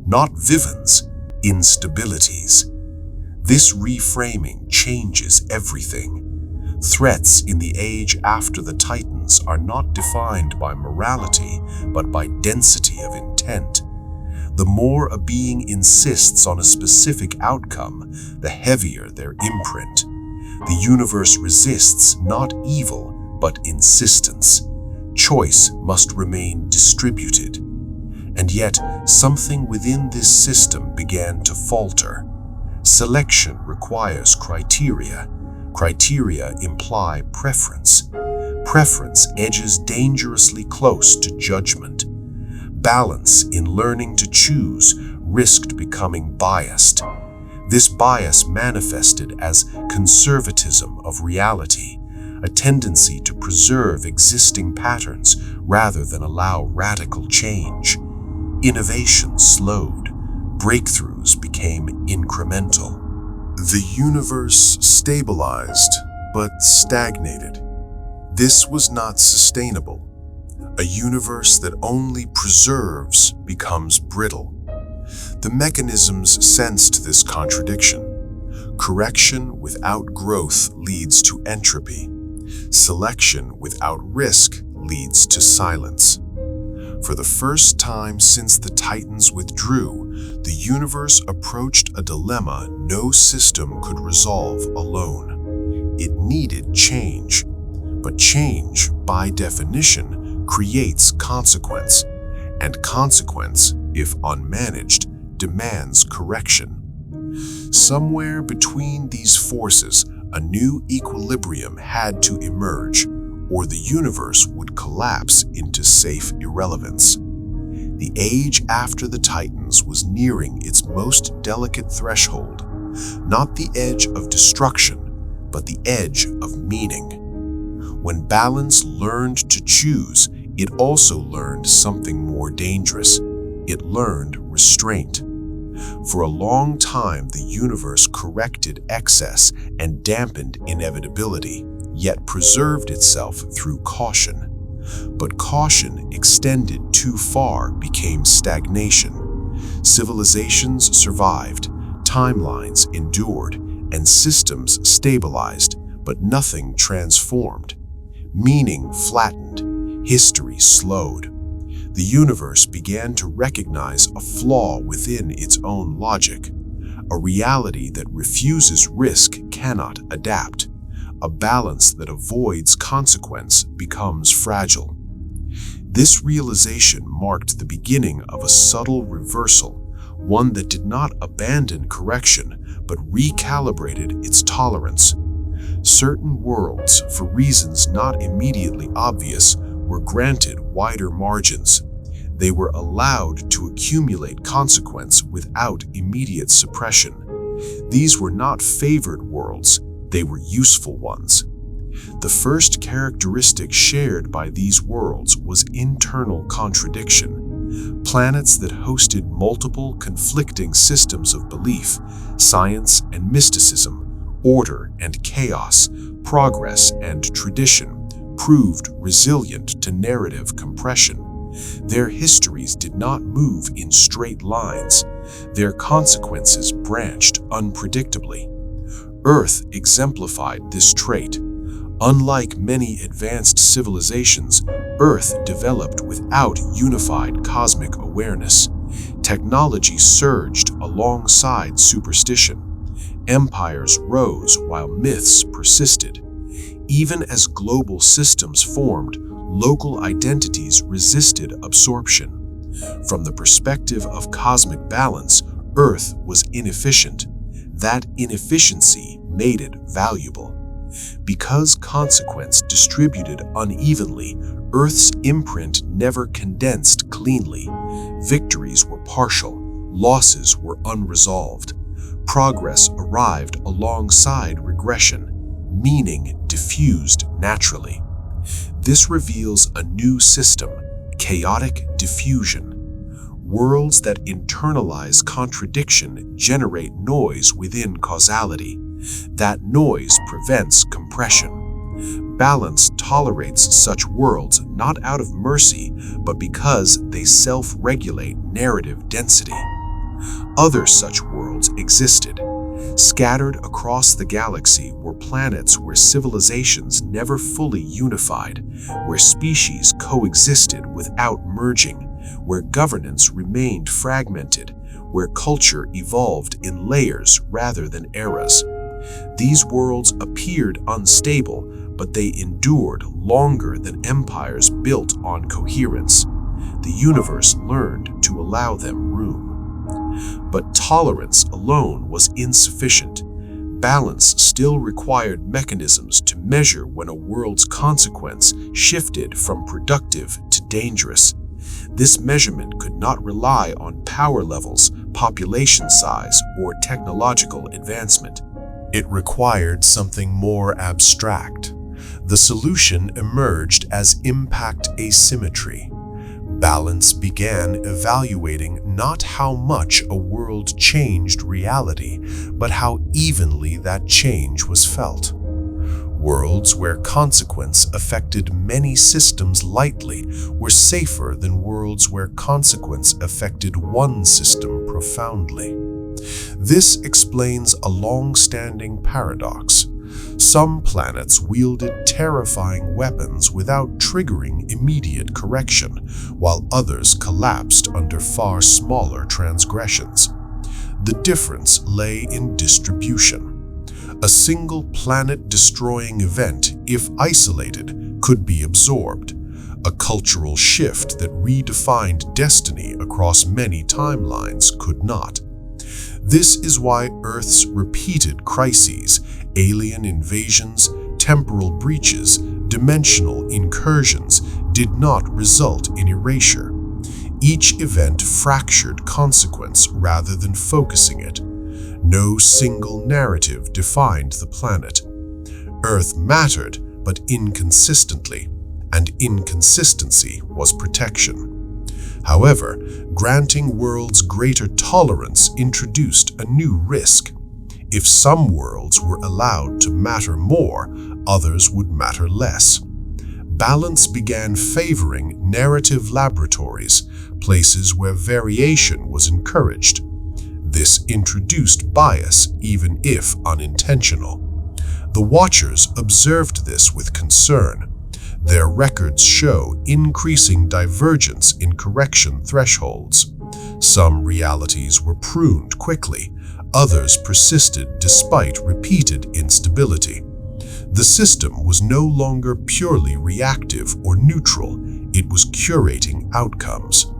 Not vivens, instabilities. This reframing changes everything. Threats in the age after the Titans are not defined by morality, but by density of intent. The more a being insists on a specific outcome, the heavier their imprint. The universe resists not evil, but insistence. Choice must remain distributed. And yet, something within this system began to falter. Selection requires criteria. Criteria imply preference. Preference edges dangerously close to judgment. Balance in learning to choose risked becoming biased. This bias manifested as conservatism of reality, a tendency to preserve existing patterns rather than allow radical change. Innovation slowed. Breakthroughs became incremental. The universe stabilized, but stagnated. This was not sustainable. A universe that only preserves becomes brittle. The mechanisms sensed this contradiction. Correction without growth leads to entropy. Selection without risk leads to silence. For the first time since the Titans withdrew, the universe approached a dilemma no system could resolve alone. It needed change, but change, by definition, creates consequence, and consequence, if unmanaged, demands correction. Somewhere between these forces, a new equilibrium had to emerge, or the universe would collapse into safe irrelevance. The age after the Titans was nearing its most delicate threshold, not the edge of destruction, but the edge of meaning. When balance learned to choose, it also learned something more dangerous. It learned restraint. For a long time, the universe corrected excess and dampened inevitability, yet preserved itself through caution. But caution extended too far became stagnation. Civilizations survived, timelines endured, and systems stabilized, but nothing transformed. Meaning flattened, history slowed. The universe began to recognize a flaw within its own logic. A reality that refuses risk cannot adapt. A balance that avoids consequence becomes fragile. This realization marked the beginning of a subtle reversal, one that did not abandon correction, but recalibrated its tolerance. Certain worlds, for reasons not immediately obvious, were granted wider margins. They were allowed to accumulate consequence without immediate suppression. These were not favored worlds, they were useful ones. The first characteristic shared by these worlds was internal contradiction. Planets that hosted multiple conflicting systems of belief, science and mysticism, order and chaos, progress and tradition, proved resilient to narrative compression. Their histories did not move in straight lines. Their consequences branched unpredictably. Earth exemplified this trait. Unlike many advanced civilizations, Earth developed without unified cosmic awareness. Technology surged alongside superstition. Empires rose while myths persisted. Even as global systems formed, local identities resisted absorption. From the perspective of cosmic balance, Earth was inefficient. That inefficiency made it valuable. Because consequence distributed unevenly, Earth's imprint never condensed cleanly. Victories were partial, losses were unresolved. Progress arrived alongside regression. Meaning diffused naturally. This reveals a new system, chaotic diffusion. Worlds that internalize contradiction generate noise within causality. That noise prevents compression. Balance tolerates such worlds not out of mercy, but because they self-regulate narrative density. Other such worlds existed. Scattered across the galaxy were planets where civilizations never fully unified, where species coexisted without merging, where governance remained fragmented, where culture evolved in layers rather than eras. These worlds appeared unstable, but they endured longer than empires built on coherence. The universe learned to allow them room. But tolerance alone was insufficient. Balance still required mechanisms to measure when a world's consequence shifted from productive to dangerous. This measurement could not rely on power levels, population size, or technological advancement. It required something more abstract. The solution emerged as impact asymmetry. Balance began evaluating not how much a world changed reality, but how evenly that change was felt. Worlds where consequence affected many systems lightly were safer than worlds where consequence affected one system profoundly. This explains a long-standing paradox. Some planets wielded terrifying weapons without triggering immediate correction, while others collapsed under far smaller transgressions. The difference lay in distribution. A single planet-destroying event, if isolated, could be absorbed. A cultural shift that redefined destiny across many timelines could not. This is why Earth's repeated crises, alien invasions, temporal breaches, dimensional incursions, did not result in erasure. Each event fractured consequence rather than focusing it. No single narrative defined the planet. Earth mattered, but inconsistently, and inconsistency was protection. However, granting worlds greater tolerance introduced a new risk. If some worlds were allowed to matter more, others would matter less. Balance began favoring narrative laboratories, places where variation was encouraged. This introduced bias, even if unintentional. The Watchers observed this with concern. Their records show increasing divergence in correction thresholds. Some realities were pruned quickly, others persisted despite repeated instability. The system was no longer purely reactive or neutral, it was curating outcomes.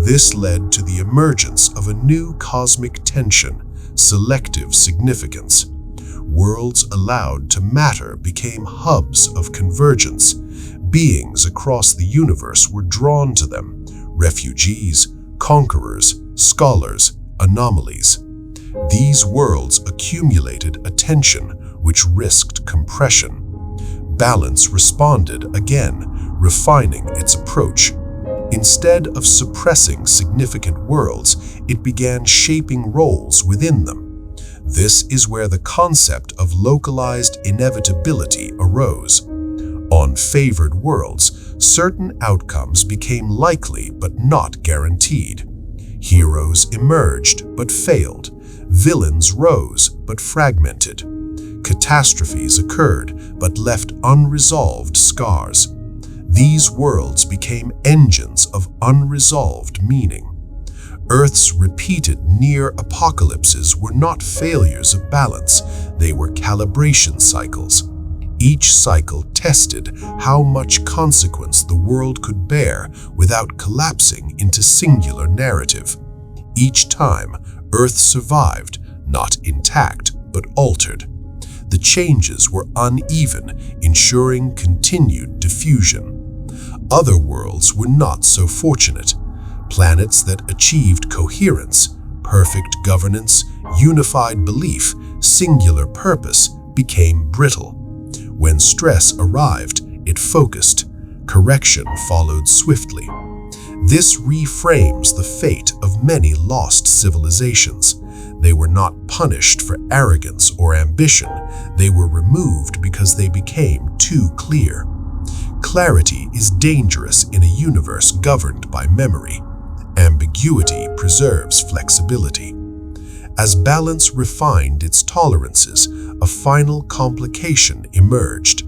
This led to the emergence of a new cosmic tension, selective significance. Worlds allowed to matter became hubs of convergence. Beings across the universe were drawn to them: refugees, conquerors, scholars, anomalies. These worlds accumulated attention, which risked compression. Balance responded again, refining its approach. Instead of suppressing significant worlds, it began shaping roles within them. This is where the concept of localized inevitability arose. On favored worlds, certain outcomes became likely but not guaranteed. Heroes emerged but failed. Villains rose but fragmented. Catastrophes occurred but left unresolved scars. These worlds became engines of unresolved meaning. Earth's repeated near apocalypses were not failures of balance, they were calibration cycles. Each cycle tested how much consequence the world could bear without collapsing into singular narrative. Each time, Earth survived, not intact, but altered. The changes were uneven, ensuring continued diffusion. Other worlds were not so fortunate. Planets that achieved coherence, perfect governance, unified belief, singular purpose became brittle. When stress arrived, it focused. Correction followed swiftly. This reframes the fate of many lost civilizations. They were not punished for arrogance or ambition. They were removed because they became too clear. Clarity is dangerous in a universe governed by memory. Ambiguity preserves flexibility. As balance refined its tolerances, a final complication emerged.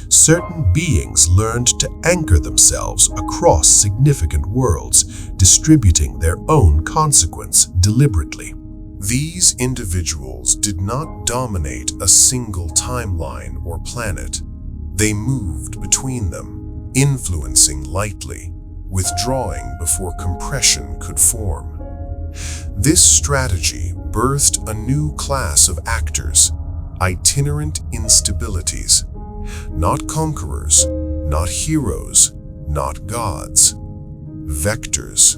Certain beings learned to anchor themselves across significant worlds, distributing their own consequence deliberately. These individuals did not dominate a single timeline or planet. They moved between them, influencing lightly, withdrawing before compression could form. This strategy birthed a new class of actors, itinerant instabilities. Not conquerors, not heroes, not gods. Vectors.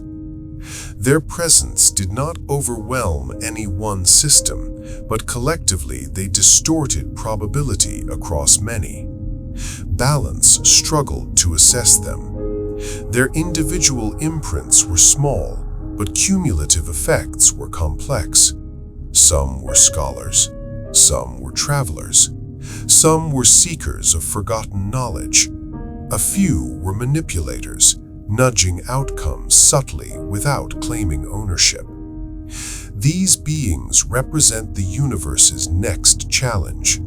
Their presence did not overwhelm any one system, but collectively they distorted probability across many. Balance struggled to assess them. Their individual imprints were small, but cumulative effects were complex. Some were scholars, some were travelers, some were seekers of forgotten knowledge. A few were manipulators, nudging outcomes subtly without claiming ownership. These beings represent the universe's next challenge.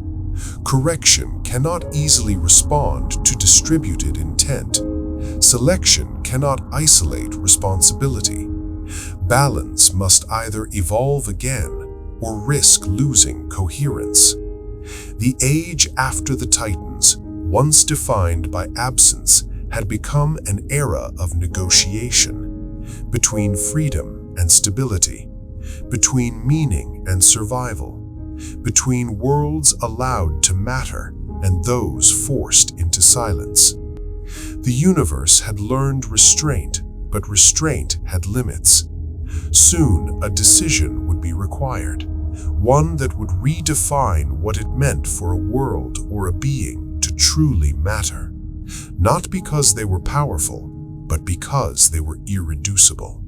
Correction cannot easily respond to distributed intent. Selection cannot isolate responsibility. Balance must either evolve again or risk losing coherence. The age after the Titans, once defined by absence, had become an era of negotiation between freedom and stability, between meaning and survival, between worlds allowed to matter and those forced into silence. The universe had learned restraint, but restraint had limits. Soon, a decision would be required, one that would redefine what it meant for a world or a being to truly matter, not because they were powerful, but because they were irreducible.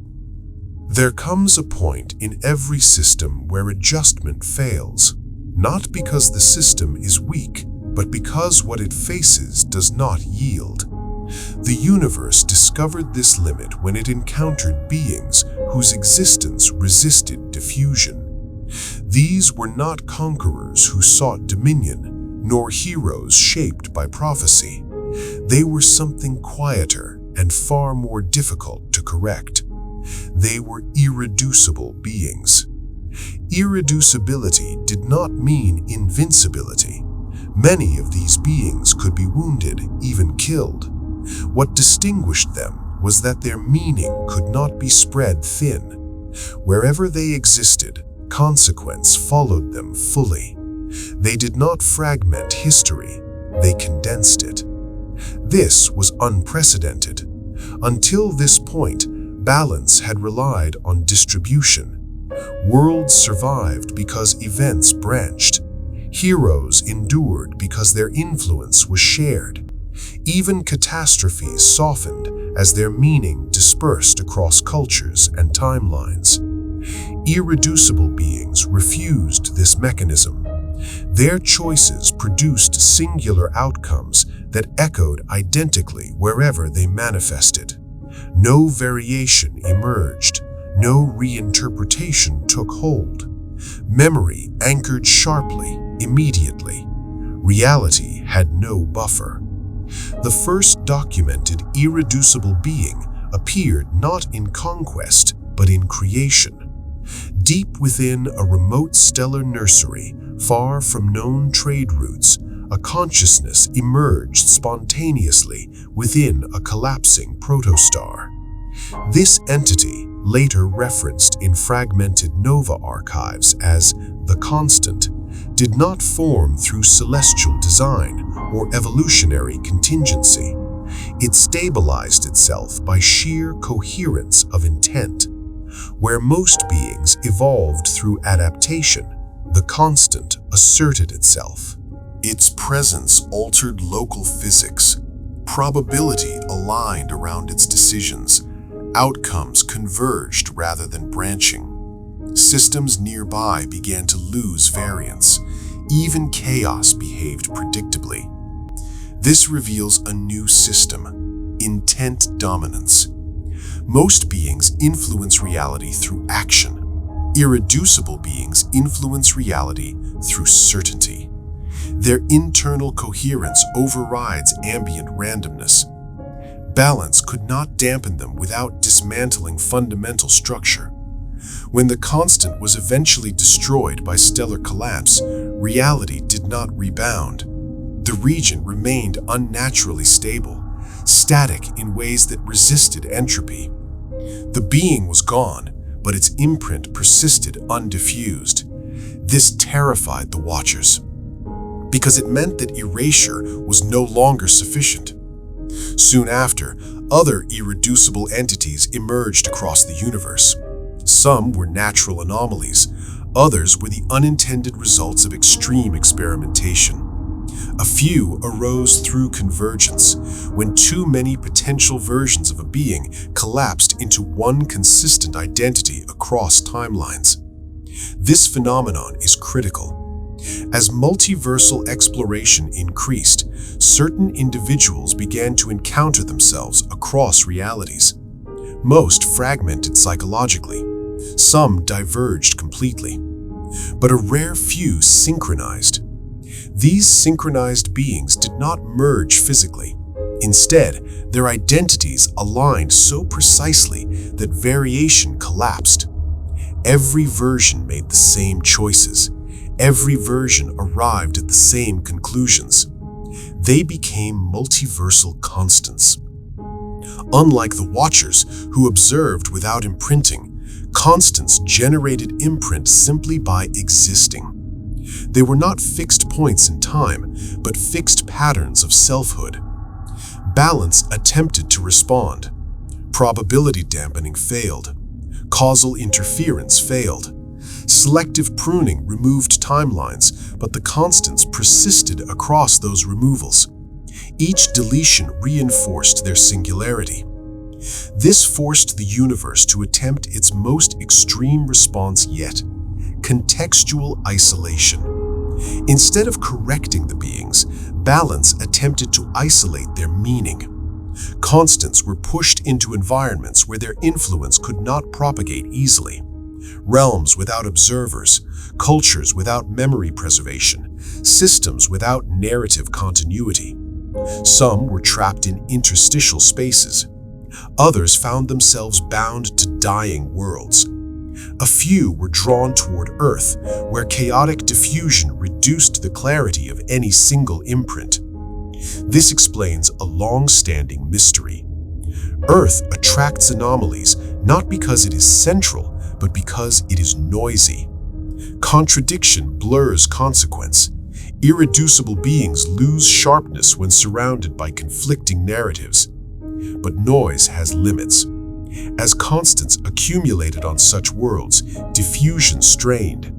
There comes a point in every system where adjustment fails, not because the system is weak, but because what it faces does not yield. The universe discovered this limit when it encountered beings whose existence resisted diffusion. These were not conquerors who sought dominion, nor heroes shaped by prophecy. They were something quieter and far more difficult to correct. They were irreducible beings. Irreducibility did not mean invincibility. Many of these beings could be wounded, even killed. What distinguished them was that their meaning could not be spread thin. Wherever they existed, consequence followed them fully. They did not fragment history, they condensed it. This was unprecedented. Until this point, balance had relied on distribution. Worlds survived because events branched. Heroes endured because their influence was shared. Even catastrophes softened as their meaning dispersed across cultures and timelines. Irreducible beings refused this mechanism. Their choices produced singular outcomes that echoed identically wherever they manifested. No variation emerged, no reinterpretation took hold. Memory anchored sharply, immediately. Reality had no buffer. The first documented irreducible being appeared not in conquest, but in creation. Deep within a remote stellar nursery, far from known trade routes, a consciousness emerged spontaneously within a collapsing protostar. This entity, later referenced in fragmented Nova archives as the Constant, did not form through celestial design or evolutionary contingency. It stabilized itself by sheer coherence of intent. Where most beings evolved through adaptation, the Constant asserted itself. Its presence altered local physics. Probability aligned around its decisions. Outcomes converged rather than branching. Systems nearby began to lose variance. Even chaos behaved predictably. This reveals a new system: intent dominance. Most beings influence reality through action. Irreducible beings influence reality through certainty. Their internal coherence overrides ambient randomness. Balance could not dampen them without dismantling fundamental structure. When the Constant was eventually destroyed by stellar collapse, reality did not rebound. The region remained unnaturally stable, static in ways that resisted entropy. The being was gone, but its imprint persisted undiffused. This terrified the Watchers, because it meant that erasure was no longer sufficient. Soon after, other irreducible entities emerged across the universe. Some were natural anomalies, others were the unintended results of extreme experimentation. A few arose through convergence, when too many potential versions of a being collapsed into one consistent identity across timelines. This phenomenon is critical. As multiversal exploration increased, certain individuals began to encounter themselves across realities. Most fragmented psychologically, some diverged completely, but a rare few synchronized. These synchronized beings did not merge physically. Instead, their identities aligned so precisely that variation collapsed. Every version made the same choices. Every version arrived at the same conclusions. They became multiversal constants. Unlike the Watchers, who observed without imprinting, constants generated imprint simply by existing. They were not fixed points in time, but fixed patterns of selfhood. Balance attempted to respond. Probability dampening failed. Causal interference failed. Selective pruning removed timelines, but the constants persisted across those removals. Each deletion reinforced their singularity. This forced the universe to attempt its most extreme response yet: contextual isolation. Instead of correcting the beings, Balance attempted to isolate their meaning. Constants were pushed into environments where their influence could not propagate easily. Realms without observers, cultures without memory preservation, systems without narrative continuity. Some were trapped in interstitial spaces. Others found themselves bound to dying worlds. A few were drawn toward Earth, where chaotic diffusion reduced the clarity of any single imprint. This explains a long-standing mystery. Earth attracts anomalies not because it is central, but because it is noisy. Contradiction blurs consequence. Irreducible beings lose sharpness when surrounded by conflicting narratives. But noise has limits. As constants accumulated on such worlds, diffusion strained.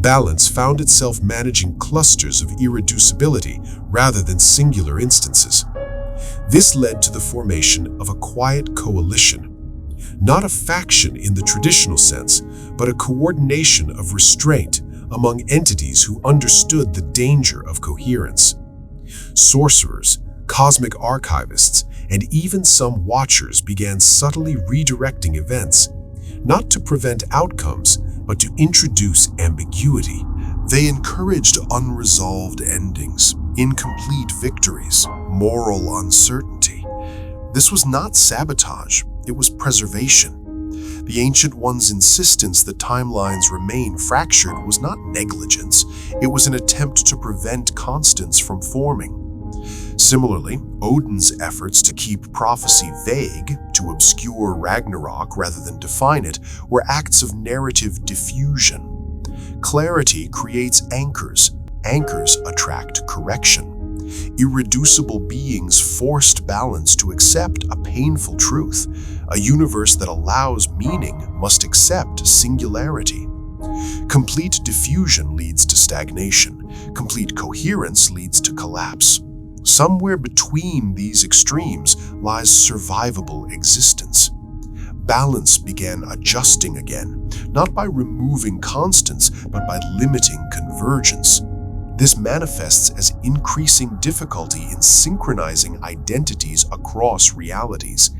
Balance found itself managing clusters of irreducibility rather than singular instances. This led to the formation of a quiet coalition. Not a faction in the traditional sense, but a coordination of restraint among entities who understood the danger of coherence. Sorcerers, cosmic archivists, and even some Watchers began subtly redirecting events, not to prevent outcomes, but to introduce ambiguity. They encouraged unresolved endings, incomplete victories, moral uncertainty. This was not sabotage, it was preservation. The Ancient One's insistence that timelines remain fractured was not negligence, it was an attempt to prevent constants from forming. Similarly, Odin's efforts to keep prophecy vague, to obscure Ragnarok rather than define it, were acts of narrative diffusion. Clarity creates anchors. Anchors attract correction. Irreducible beings forced Balance to accept a painful truth. A universe that allows meaning must accept singularity. Complete diffusion leads to stagnation. Complete coherence leads to collapse. Somewhere between these extremes lies survivable existence. Balance began adjusting again, not by removing constants, but by limiting convergence. This manifests as increasing difficulty in synchronizing identities across realities.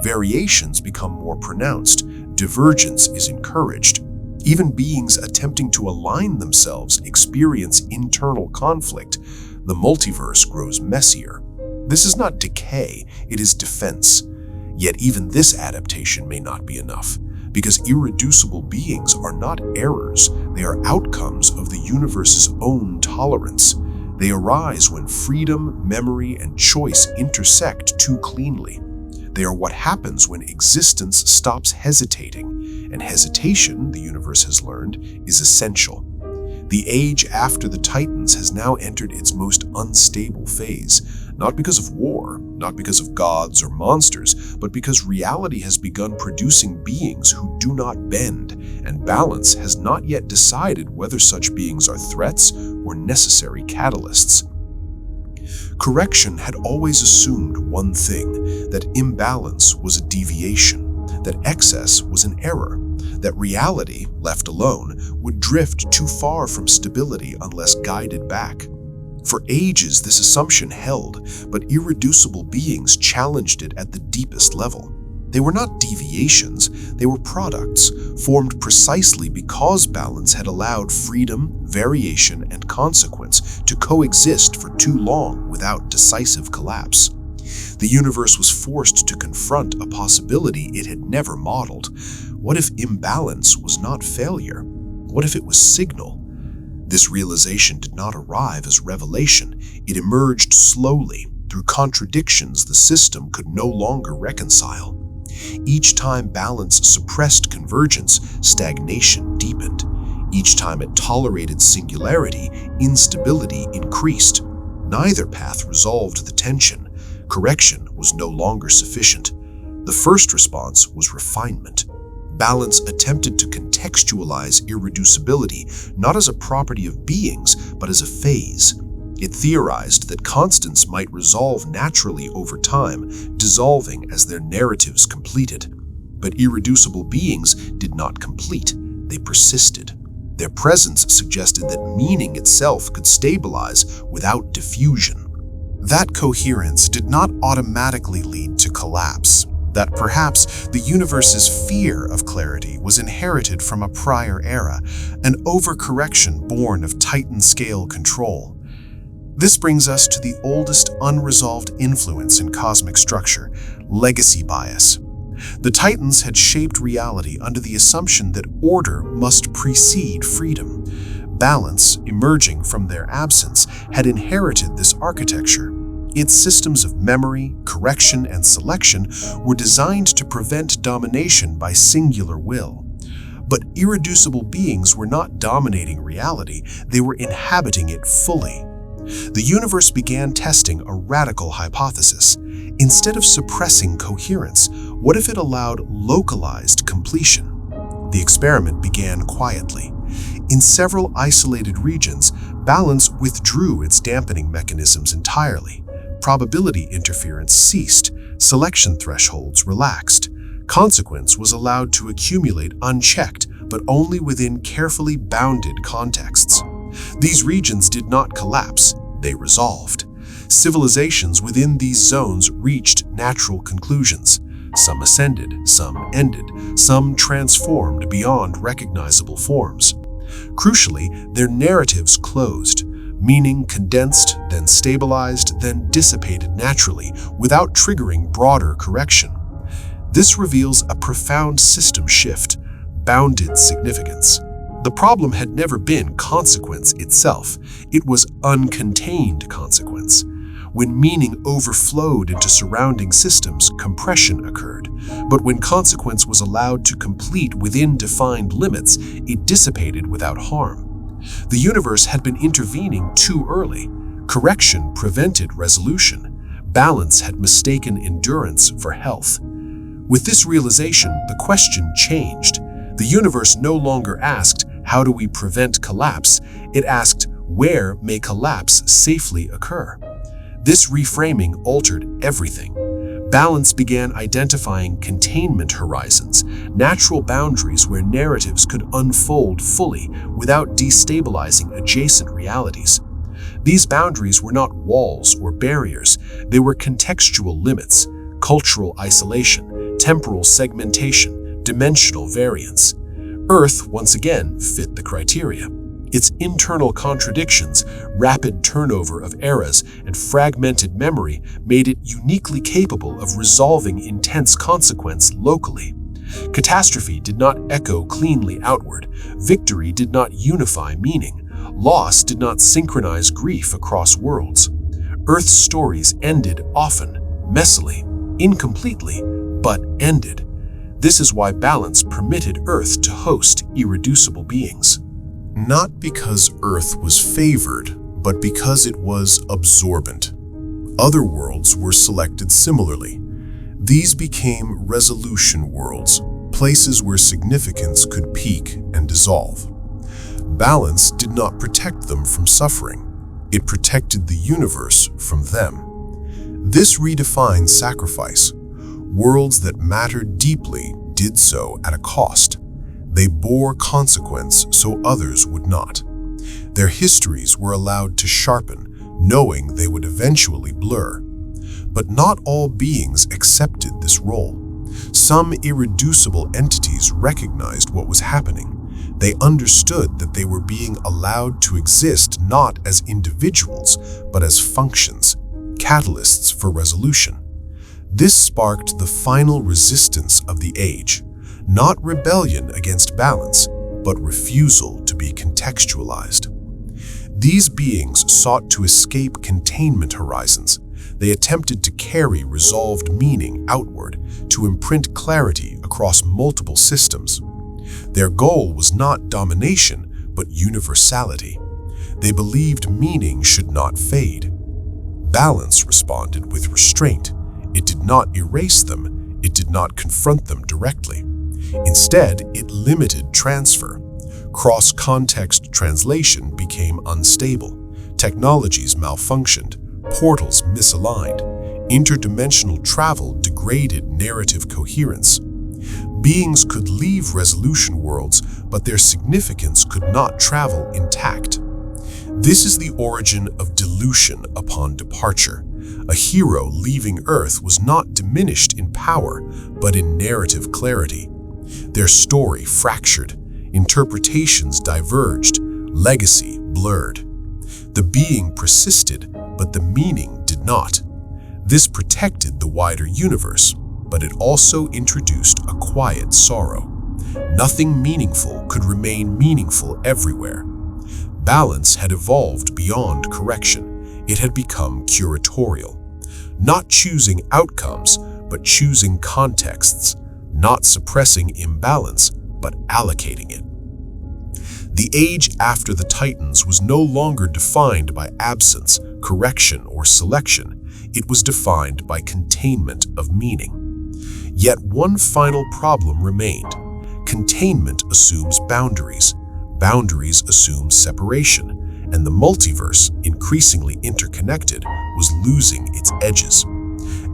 Variations become more pronounced, divergence is encouraged. Even beings attempting to align themselves experience internal conflict. The multiverse grows messier. This is not decay, it is defense. Yet even this adaptation may not be enough, because irreducible beings are not errors, they are outcomes of the universe's own tolerance. They arise when freedom, memory, and choice intersect too cleanly. They are what happens when existence stops hesitating, and hesitation, the universe has learned, is essential. The age after the Titans has now entered its most unstable phase, not because of war, not because of gods or monsters, but because reality has begun producing beings who do not bend, and Balance has not yet decided whether such beings are threats or necessary catalysts. Correction had always assumed one thing, that imbalance was a deviation, that excess was an error, that reality, left alone, would drift too far from stability unless guided back. For ages, this assumption held, but irreducible beings challenged it at the deepest level. They were not deviations, they were products, formed precisely because balance had allowed freedom, variation, and consequence to coexist for too long without decisive collapse. The universe was forced to confront a possibility it had never modeled. What if imbalance was not failure? What if it was signal? This realization did not arrive as revelation. It emerged slowly, through contradictions the system could no longer reconcile. Each time balance suppressed convergence, stagnation deepened. Each time it tolerated singularity, instability increased. Neither path resolved the tension. Correction was no longer sufficient. The first response was refinement. Balance attempted to contextualize irreducibility not as a property of beings, but as a phase. It theorized that constants might resolve naturally over time, dissolving as their narratives completed. But irreducible beings did not complete, they persisted. Their presence suggested that meaning itself could stabilize without diffusion. That coherence did not automatically lead to collapse. That perhaps the universe's fear of clarity was inherited from a prior era, an overcorrection born of Titan-scale control. This brings us to the oldest unresolved influence in cosmic structure, legacy bias. The Titans had shaped reality under the assumption that order must precede freedom. Balance, emerging from their absence, had inherited this architecture. Its systems of memory, correction, and selection were designed to prevent domination by singular will. But irreducible beings were not dominating reality, they were inhabiting it fully. The universe began testing a radical hypothesis. Instead of suppressing coherence, what if it allowed localized completion? The experiment began quietly. In several isolated regions, balance withdrew its dampening mechanisms entirely. Probability interference ceased, selection thresholds relaxed. Consequence was allowed to accumulate unchecked, but only within carefully bounded contexts. These regions did not collapse, they resolved. Civilizations within these zones reached natural conclusions. Some ascended, some ended, some transformed beyond recognizable forms. Crucially, their narratives closed. Meaning condensed, then stabilized, then dissipated naturally, without triggering broader correction. This reveals a profound system shift, bounded significance. The problem had never been consequence itself, it was uncontained consequence. When meaning overflowed into surrounding systems, compression occurred. But when consequence was allowed to complete within defined limits, it dissipated without harm. The universe had been intervening too early. Correction prevented resolution. Balance had mistaken endurance for health. With this realization, the question changed. The universe no longer asked, how do we prevent collapse? It asked, where may collapse safely occur? This reframing altered everything. Balance began identifying containment horizons, natural boundaries where narratives could unfold fully without destabilizing adjacent realities. These boundaries were not walls or barriers, they were contextual limits, cultural isolation, temporal segmentation, dimensional variance. Earth, once again, fit the criteria. Its internal contradictions, rapid turnover of eras, and fragmented memory made it uniquely capable of resolving intense consequence locally. Catastrophe did not echo cleanly outward. Victory did not unify meaning. Loss did not synchronize grief across worlds. Earth's stories ended often, messily, incompletely, but ended. This is why balance permitted Earth to host irreducible beings. Not because Earth was favored, but because it was absorbent. Other worlds were selected similarly. These became resolution worlds, places where significance could peak and dissolve. Balance did not protect them from suffering. It protected the universe from them. This redefined sacrifice. Worlds that mattered deeply did so at a cost. They bore consequence so others would not. Their histories were allowed to sharpen, knowing they would eventually blur. But not all beings accepted this role. Some irreducible entities recognized what was happening. They understood that they were being allowed to exist not as individuals, but as functions, catalysts for resolution. This sparked the final resistance of the age, not rebellion against balance, but refusal to be contextualized. These beings sought to escape containment horizons. They attempted to carry resolved meaning outward, to imprint clarity across multiple systems. Their goal was not domination, but universality. They believed meaning should not fade. Balance responded with restraint. It did not erase them, it did not confront them directly. Instead, it limited transfer. Cross-context translation became unstable. Technologies malfunctioned. Portals misaligned. Interdimensional travel degraded narrative coherence. Beings could leave resolution worlds, but their significance could not travel intact. This is the origin of dilution upon departure. A hero leaving Earth was not diminished in power, but in narrative clarity. Their story fractured, interpretations diverged, legacy blurred. The being persisted, but the meaning did not. This protected the wider universe, but it also introduced a quiet sorrow. Nothing meaningful could remain meaningful everywhere. Balance had evolved beyond correction. It had become curatorial. Not choosing outcomes, but choosing contexts. Not suppressing imbalance, but allocating it. The age after the Titans was no longer defined by absence, correction, or selection. It was defined by containment of meaning. Yet one final problem remained. Containment assumes boundaries. Boundaries assume separation, and the multiverse, increasingly interconnected, was losing its edges.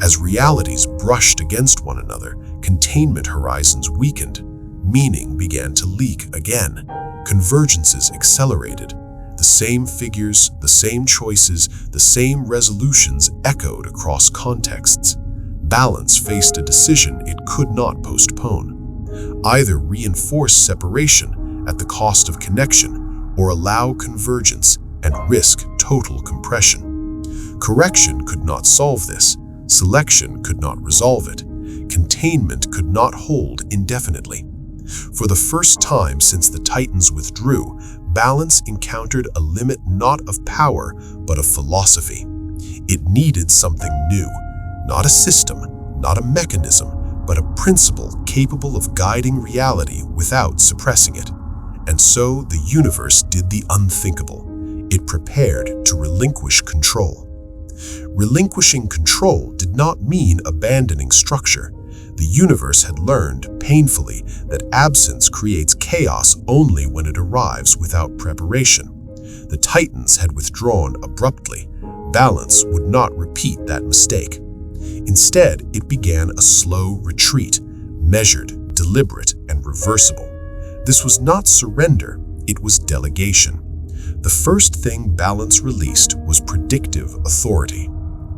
As realities brushed against one another, containment horizons weakened. Meaning began to leak again. Convergences accelerated. The same figures, the same choices, the same resolutions echoed across contexts. Balance faced a decision it could not postpone. Either reinforce separation at the cost of connection, or allow convergence and risk total compression. Correction could not solve this. Selection could not resolve it. Containment could not hold indefinitely. For the first time since the Titans withdrew, balance encountered a limit not of power, but of philosophy. It needed something new, not a system, not a mechanism, but a principle capable of guiding reality without suppressing it. And so the universe did the unthinkable. It prepared to relinquish control. Relinquishing control did not mean abandoning structure. The universe had learned, painfully, that absence creates chaos only when it arrives without preparation. The Titans had withdrawn abruptly. Balance would not repeat that mistake. Instead, it began a slow retreat, measured, deliberate, and reversible. This was not surrender, it was delegation. The first thing balance released was predictive authority.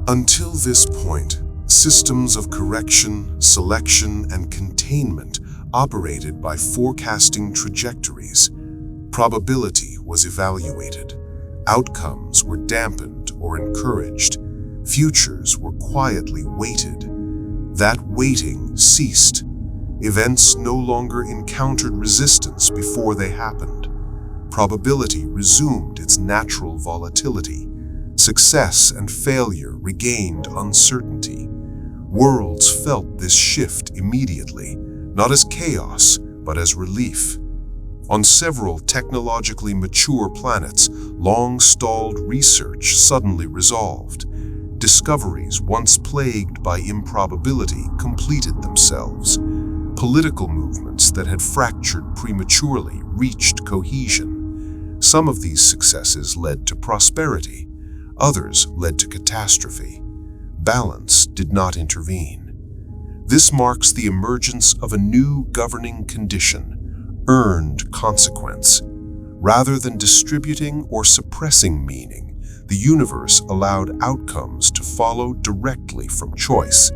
Until this point, systems of correction, selection, and containment operated by forecasting trajectories. Probability was evaluated. Outcomes were dampened or encouraged. Futures were quietly weighted. That waiting ceased. Events no longer encountered resistance before they happened. Probability resumed its natural volatility. Success and failure regained uncertainty. Worlds felt this shift immediately, not as chaos, but as relief. On several technologically mature planets, long-stalled research suddenly resolved. Discoveries once plagued by improbability completed themselves. Political movements that had fractured prematurely reached cohesion. Some of these successes led to prosperity, Others led to catastrophe. Balance did not intervene. This marks the emergence of a new governing condition, earned consequence. Rather than distributing or suppressing meaning, the universe allowed outcomes to follow directly from choice.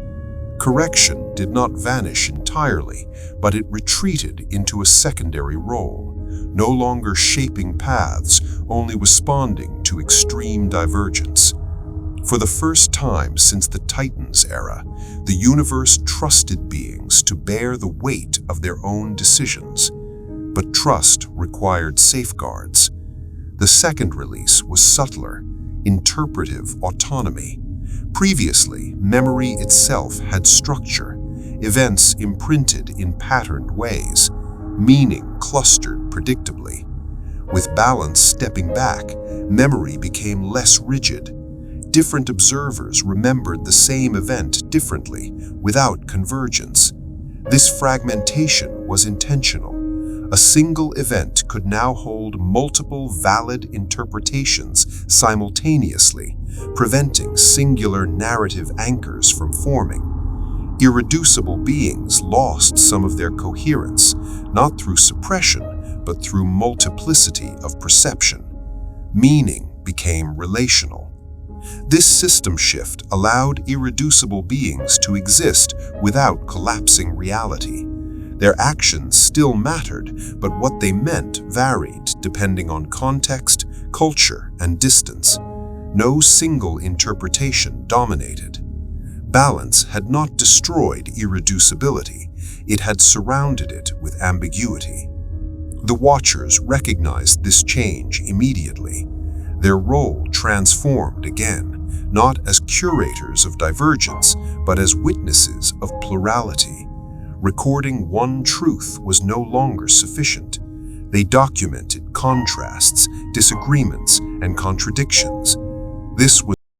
Correction did not vanish entirely, but it retreated into a secondary role, no longer shaping paths, only responding to extreme divergence. For the first time since the Titans era, the universe trusted beings to bear the weight of their own decisions. But trust required safeguards. The second release was subtler, interpretive autonomy. Previously, memory itself had structure, events imprinted in patterned ways, meaning clustered predictably. With balance stepping back, memory became less rigid. Different observers remembered the same event differently, without convergence. This fragmentation was intentional. A single event could now hold multiple valid interpretations simultaneously, preventing singular narrative anchors from forming. Irreducible beings lost some of their coherence, not through suppression, but through multiplicity of perception. Meaning became relational. This system shift allowed irreducible beings to exist without collapsing reality. Their actions still mattered, but what they meant varied depending on context, culture, and distance. No single interpretation dominated. Balance had not destroyed irreducibility, it had surrounded it with ambiguity. The Watchers recognized this change immediately. Their role transformed again, not as curators of divergence, but as witnesses of plurality. Recording one truth was no longer sufficient. They documented contrasts, disagreements, and contradictions. This was